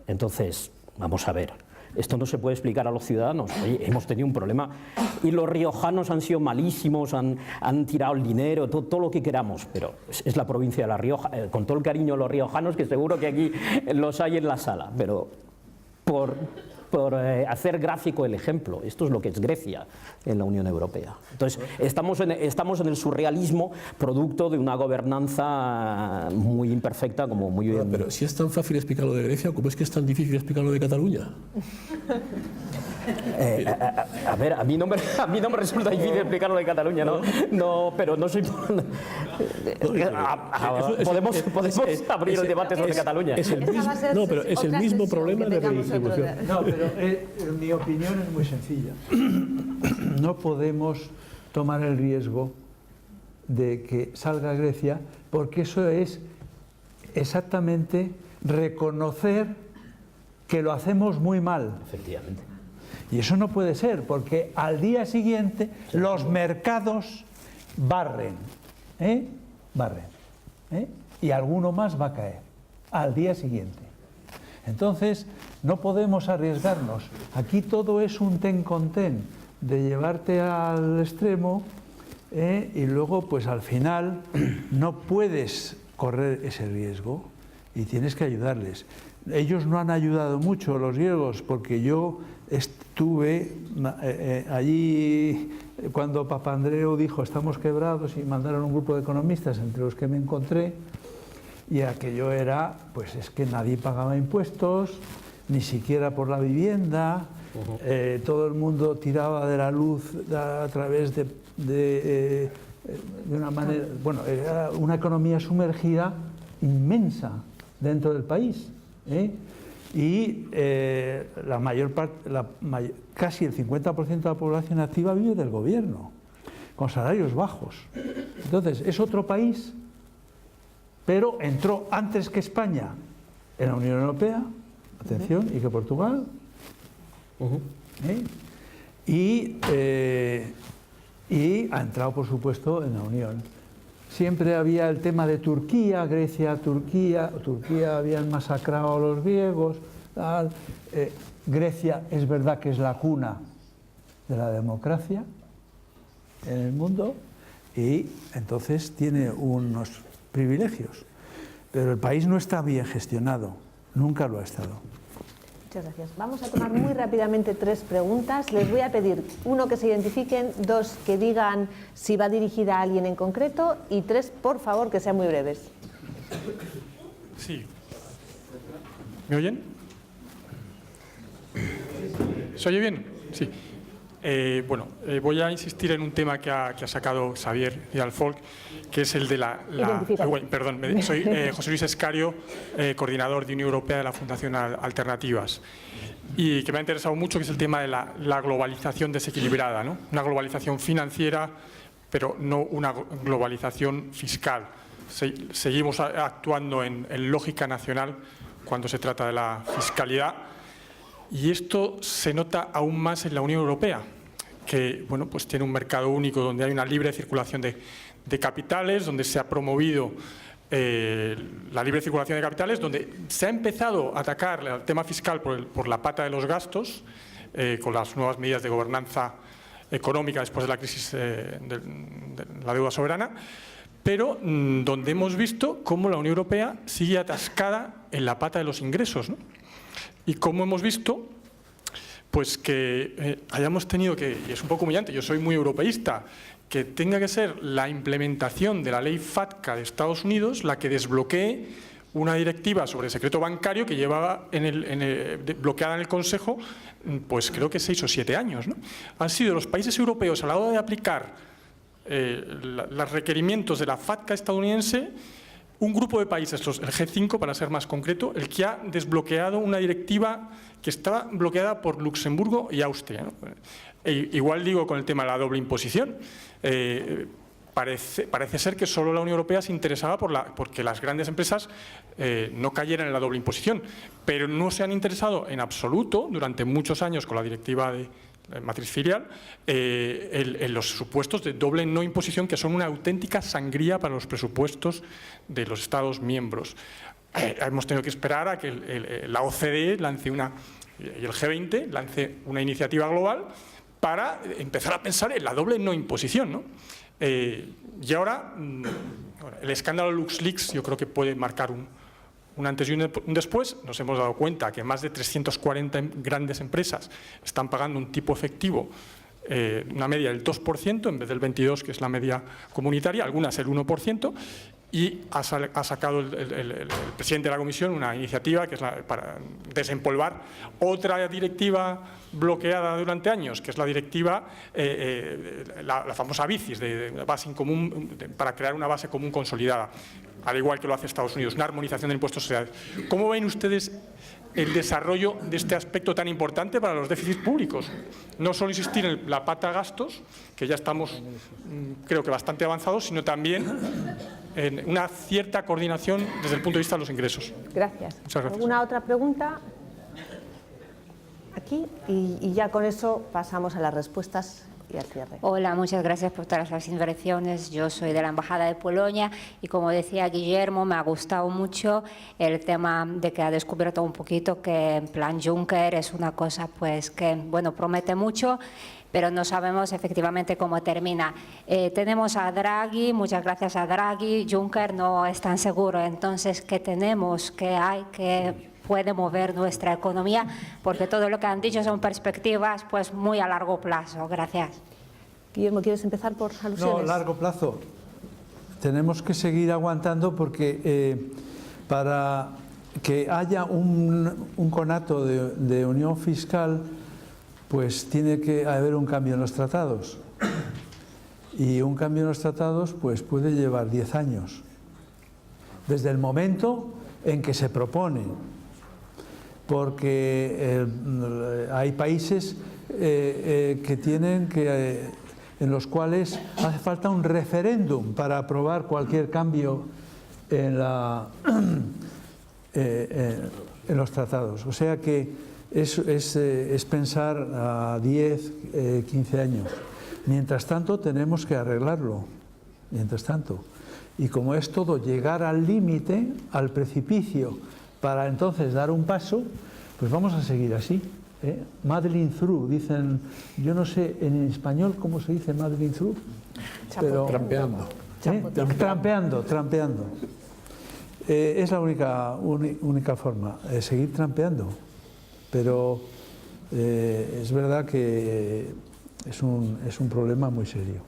Entonces, vamos a ver, esto no se puede explicar a los ciudadanos. Oye, hemos tenido un problema y los riojanos han sido malísimos, han tirado el dinero, todo lo que queramos, pero es la provincia de La Rioja, con todo el cariño a los riojanos, que seguro que aquí los hay en la sala, pero por hacer gráfico el ejemplo, esto es lo que es Grecia en la Unión Europea. Entonces, estamos en el surrealismo, producto de una gobernanza muy imperfecta, como muy bien. Pero si es tan fácil explicar lo de Grecia, ¿cómo es que es tan difícil explicar lo de Cataluña? A ver, a mí no me resulta difícil explicar lo de Cataluña, no, pero no soy. Podemos abrir el debate sobre Cataluña. Es el mismo problema de redistribución. No, pero mi opinión es muy sencilla. No podemos tomar el riesgo de que salga Grecia, porque eso es exactamente reconocer que lo hacemos muy mal. Efectivamente. Y eso no puede ser, porque al día siguiente los mercados barren, y alguno más va a caer al día siguiente. Entonces, no podemos arriesgarnos. Aquí todo es un ten con ten, de llevarte al extremo, y luego, pues al final, no puedes correr ese riesgo y tienes que ayudarles. Ellos no han ayudado mucho, los griegos, porque yo estuve allí cuando Papandreou dijo estamos quebrados y mandaron un grupo de economistas entre los que me encontré, y aquello era, pues es que nadie pagaba impuestos, ni siquiera por la vivienda, todo el mundo tiraba de la luz a través de una manera, bueno, era una economía sumergida inmensa dentro del país, y la mayor parte, casi el 50% de la población activa vive del gobierno, con salarios bajos. Entonces, es otro país, pero entró antes que España en la Unión Europea, atención, y que Portugal, y ha entrado, por supuesto, en la Unión. Siempre había el tema de Turquía, Grecia, Turquía habían masacrado a los griegos, tal. Grecia es verdad que es la cuna de la democracia en el mundo, y entonces tiene unos privilegios, pero el país no está bien gestionado, nunca lo ha estado. Muchas gracias. Vamos a tomar muy rápidamente 3 preguntas. Les voy a pedir, 1, que se identifiquen, 2, que digan si va dirigida a alguien en concreto, y 3, por favor, que sean muy breves. Sí. ¿Me oyen? ¿Se oye bien? Sí. Voy a insistir en un tema que ha sacado Xavier Vidal-Folk, que es el de soy José Luis Escario, coordinador de Unión Europea de la Fundación Alternativas, y que me ha interesado mucho, que es el tema de la globalización desequilibrada, ¿no? Una globalización financiera, pero no una globalización fiscal. Seguimos actuando en lógica nacional cuando se trata de la fiscalidad, y esto se nota aún más en la Unión Europea, que pues tiene un mercado único donde hay una libre circulación de capitales, donde se ha promovido la libre circulación de capitales, donde se ha empezado a atacar el tema fiscal por la pata de los gastos, con las nuevas medidas de gobernanza económica después de la crisis de la deuda soberana, pero donde hemos visto cómo la Unión Europea sigue atascada en la pata de los ingresos, ¿no? Y cómo hemos visto pues que hayamos tenido que, y es un poco humillante, yo soy muy europeísta, que tenga que ser la implementación de la ley FATCA de Estados Unidos la que desbloquee una directiva sobre secreto bancario que llevaba bloqueada en el Consejo, pues creo que 6 o 7 años, ¿no? Han sido los países europeos a la hora de aplicar los requerimientos de la FATCA estadounidense, un grupo de países, el G5 para ser más concreto, el que ha desbloqueado una directiva que estaba bloqueada por Luxemburgo y Austria, ¿no? Igual digo con el tema de la doble imposición. Parece ser que solo la Unión Europea se interesaba porque las grandes empresas no cayeran en la doble imposición, pero no se han interesado en absoluto durante muchos años con la directiva de matriz filial en los supuestos de doble no imposición, que son una auténtica sangría para los presupuestos de los Estados miembros. Hemos tenido que esperar a que la OCDE lance y el G20 lance una iniciativa global para empezar a pensar en la doble no imposición, ¿no? Y ahora, el escándalo LuxLeaks yo creo que puede marcar un antes y un después. Nos hemos dado cuenta que más de 340 grandes empresas están pagando un tipo efectivo, una media del 2% en vez del 22%, que es la media comunitaria, algunas el 1%, y ha sacado el presidente de la Comisión una iniciativa que es para desempolvar otra directiva bloqueada durante años, que es la directiva, la famosa BICIS, de base en común, para crear una base común consolidada, al igual que lo hace Estados Unidos, una armonización del impuesto de sociedades. ¿Cómo ven ustedes el desarrollo de este aspecto tan importante para los déficits públicos? No solo insistir en la pata gastos, que ya estamos, creo que bastante avanzados, sino también en una cierta coordinación desde el punto de vista de los ingresos. Gracias. Muchas gracias. ¿Alguna otra pregunta? Aquí, y ya con eso pasamos a las respuestas y al cierre. Hola, muchas gracias por todas las intervenciones. Yo soy de la Embajada de Polonia y, como decía Guillermo, me ha gustado mucho el tema de que ha descubierto un poquito que el plan Juncker es una cosa pues que, bueno, promete mucho, pero no sabemos efectivamente cómo termina. Tenemos a Draghi, muchas gracias a Draghi. Juncker no es tan seguro. Entonces, ¿qué tenemos? ¿Qué hay? ¿Qué puede mover nuestra economía? Porque todo lo que han dicho son perspectivas pues muy a largo plazo. Gracias. Guillermo, ¿quieres empezar por alusiones? No, largo plazo. Tenemos que seguir aguantando porque para que haya un conato de unión fiscal, pues tiene que haber un cambio en los tratados. Y un cambio en los tratados pues puede llevar 10 años. Desde el momento en que se propone. Porque hay países que tienen en los cuales hace falta un referéndum para aprobar cualquier cambio en los tratados. O sea que es pensar a 10, 15 años. Mientras tanto tenemos que arreglarlo. Mientras tanto. Y como es todo llegar al límite, al precipicio, para entonces dar un paso, pues vamos a seguir así. Muddling through, dicen, yo no sé en español cómo se dice muddling through, pero Trampeando. Trampeando. Es la única forma, seguir trampeando. Pero es verdad que es un problema muy serio.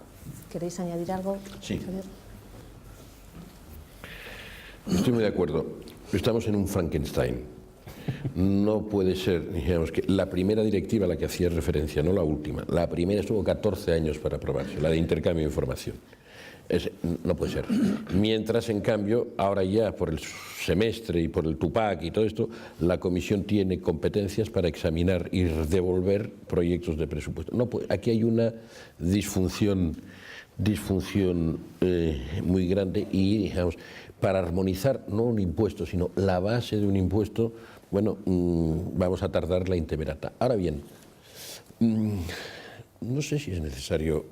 ¿Queréis añadir algo? Sí. Estoy muy de acuerdo. Estamos en un Frankenstein. No puede ser, digamos, que la primera directiva a la que hacía referencia, no la última, la primera estuvo 14 años para aprobarse, la de intercambio de información. No puede ser. Mientras, en cambio, ahora ya por el semestre y por el Tupac y todo esto, la Comisión tiene competencias para examinar y devolver proyectos de presupuesto. No puede, aquí hay una disfunción muy grande y, digamos, para armonizar no un impuesto, sino la base de un impuesto, bueno, vamos a tardar la intemerata. Ahora bien, no sé si es necesario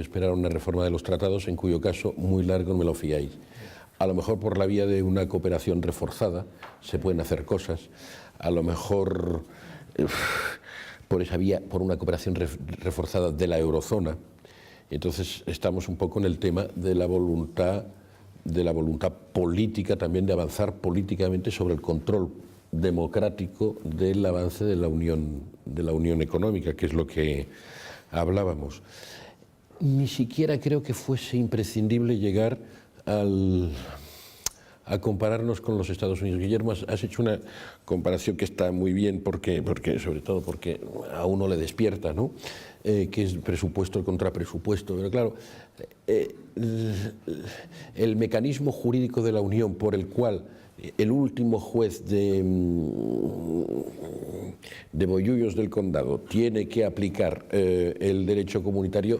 esperar una reforma de los tratados, en cuyo caso, muy largo no me lo fiáis. A lo mejor por la vía de una cooperación reforzada se pueden hacer cosas, a lo mejor por esa vía, por una cooperación reforzada de la eurozona. Entonces estamos un poco en el tema de la voluntad política también, de avanzar políticamente sobre el control democrático del avance de la unión económica, que es lo que hablábamos. Ni siquiera creo que fuese imprescindible llegar a compararnos con los Estados Unidos. Guillermo, has hecho una comparación que está muy bien, porque sobre todo porque a uno le despierta, ¿no? Que es presupuesto contra presupuesto. Pero claro, el mecanismo jurídico de la Unión por el cual el último juez de Bollullos del Condado tiene que aplicar el derecho comunitario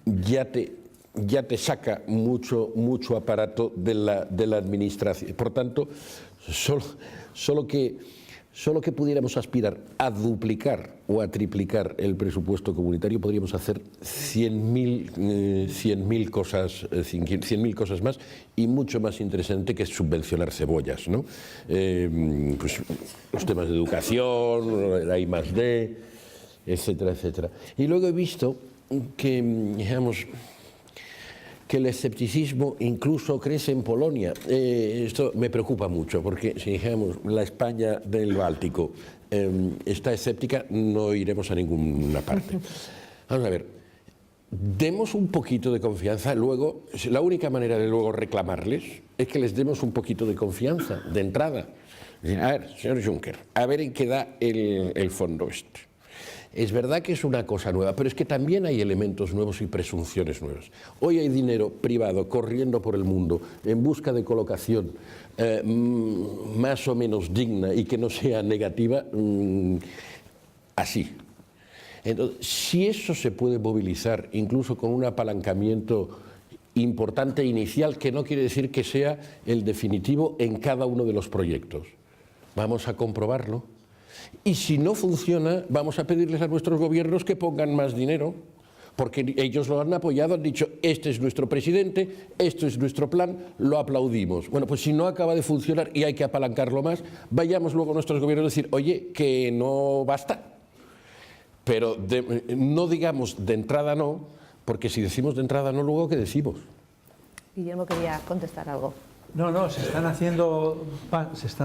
ya te saca mucho aparato de la administración. Por tanto, solo que pudiéramos aspirar a duplicar o a triplicar el presupuesto comunitario, podríamos hacer 100.000 cosas más, y mucho más interesante que subvencionar cebollas, ¿no? Pues los temas de educación, la I+D, etcétera, etcétera. Y luego he visto que, digamos, que el escepticismo incluso crece en Polonia. Esto me preocupa mucho, porque si dijéramos la España del Báltico está escéptica, no iremos a ninguna parte. Vamos a ver, demos un poquito de confianza. Luego, la única manera de luego reclamarles es que les demos un poquito de confianza de entrada. A ver, señor Juncker, a ver en qué da el fondo este. Es verdad que es una cosa nueva, pero es que también hay elementos nuevos y presunciones nuevas. Hoy hay dinero privado corriendo por el mundo en busca de colocación más o menos digna y que no sea negativa, así. Entonces, si eso se puede movilizar incluso con un apalancamiento importante inicial, que no quiere decir que sea el definitivo en cada uno de los proyectos, vamos a comprobarlo. Y si no funciona, vamos a pedirles a nuestros gobiernos que pongan más dinero, porque ellos lo han apoyado, han dicho, este es nuestro presidente, esto es nuestro plan, lo aplaudimos. Bueno, pues si no acaba de funcionar y hay que apalancarlo más, vayamos luego a nuestros gobiernos a decir, oye, que no basta. Pero no digamos de entrada no, porque si decimos de entrada no, luego ¿qué decimos? Guillermo quería contestar algo. No, se están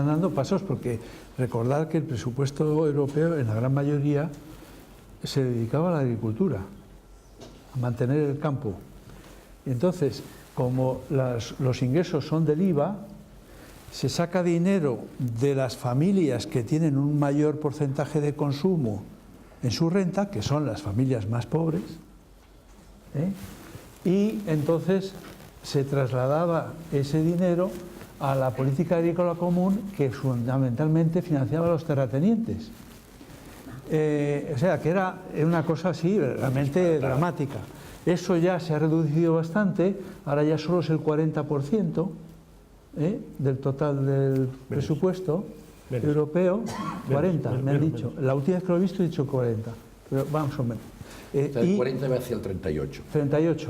dando pasos, porque recordad que el presupuesto europeo en la gran mayoría se dedicaba a la agricultura, a mantener el campo. Y entonces, como los ingresos son del IVA, se saca dinero de las familias que tienen un mayor porcentaje de consumo en su renta, que son las familias más pobres, y entonces se trasladaba ese dinero a la política agrícola común, que fundamentalmente financiaba a los terratenientes. O sea, que era una cosa así realmente dramática. Eso ya se ha reducido bastante, ahora ya solo es el 40% del total del presupuesto europeo. 40, me han dicho. La última vez que lo he visto he dicho 40, pero vamos o menos. El 40 va hacia el 38. 38.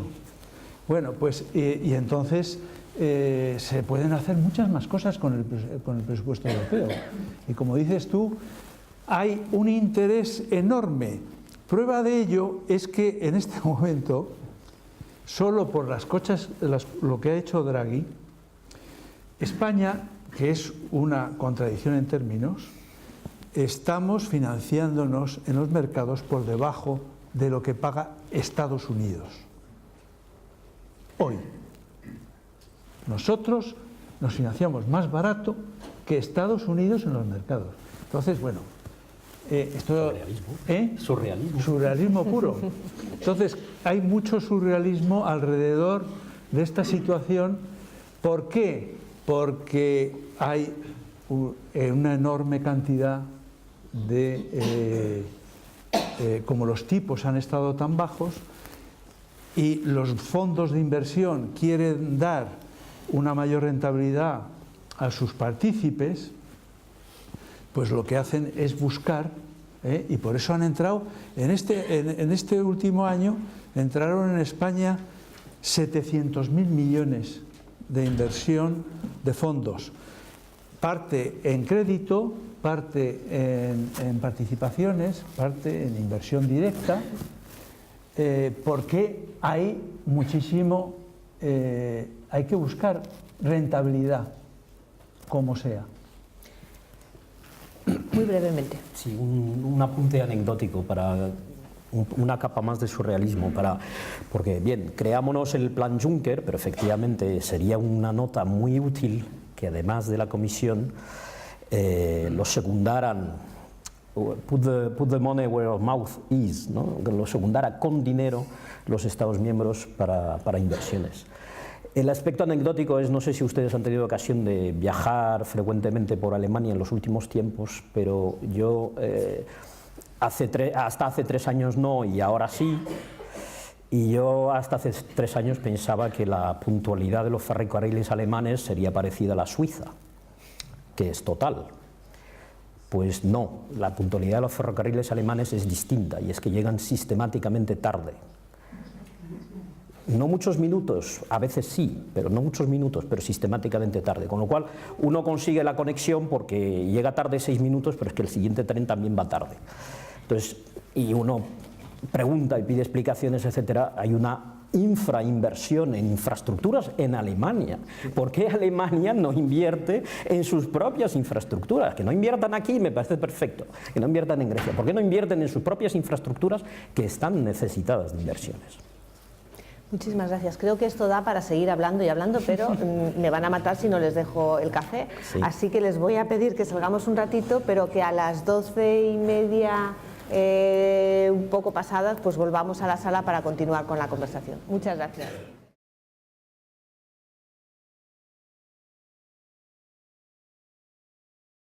Bueno, pues y entonces se pueden hacer muchas más cosas con el presupuesto europeo. Y como dices tú, hay un interés enorme. Prueba de ello es que en este momento, solo por lo que ha hecho Draghi, España, que es una contradicción en términos, estamos financiándonos en los mercados por debajo de lo que paga Estados Unidos. Hoy, nosotros nos financiamos más barato que Estados Unidos en los mercados. Entonces, bueno, esto Surrealismo. Surrealismo puro. Entonces, hay mucho surrealismo alrededor de esta situación. ¿Por qué? Porque hay una enorme cantidad de... como los tipos han estado tan bajos, y los fondos de inversión quieren dar una mayor rentabilidad a sus partícipes, pues lo que hacen es buscar, y por eso han entrado, en este último año, entraron en España 700.000 millones de inversión de fondos, parte en crédito, parte en participaciones, parte en inversión directa, porque hay muchísimo, hay que buscar rentabilidad, como sea. Muy brevemente. Sí, un apunte anecdótico para una capa más de surrealismo, porque bien, creámonos el plan Juncker, pero efectivamente sería una nota muy útil que además de la Comisión lo secundaran, put the money where your mouth is, ¿no? Que lo secundara con dinero los Estados miembros para inversiones. El aspecto anecdótico es, no sé si ustedes han tenido ocasión de viajar frecuentemente por Alemania en los últimos tiempos, pero yo hasta hace 3 años no, y ahora sí. Y yo hasta hace 3 años pensaba que la puntualidad de los ferrocarriles alemanes sería parecida a la suiza, que es total. Pues no, la puntualidad de los ferrocarriles alemanes es distinta, y es que llegan sistemáticamente tarde. No muchos minutos, a veces sí, pero no muchos minutos, pero sistemáticamente tarde. Con lo cual uno consigue la conexión porque llega tarde 6 minutos, pero es que el siguiente tren también va tarde. Entonces, y uno pregunta y pide explicaciones, etcétera. Hay una infrainversión en infraestructuras en Alemania. ¿Por qué Alemania no invierte en sus propias infraestructuras? Que no inviertan aquí me parece perfecto, que no inviertan en Grecia. ¿Por qué no invierten en sus propias infraestructuras que están necesitadas de inversiones? Muchísimas gracias. Creo que esto da para seguir hablando y hablando, pero me van a matar si no les dejo el café. Sí. Así que les voy a pedir que salgamos un ratito, pero que a las 12:30, un poco pasadas, pues volvamos a la sala para continuar con la conversación. Muchas gracias.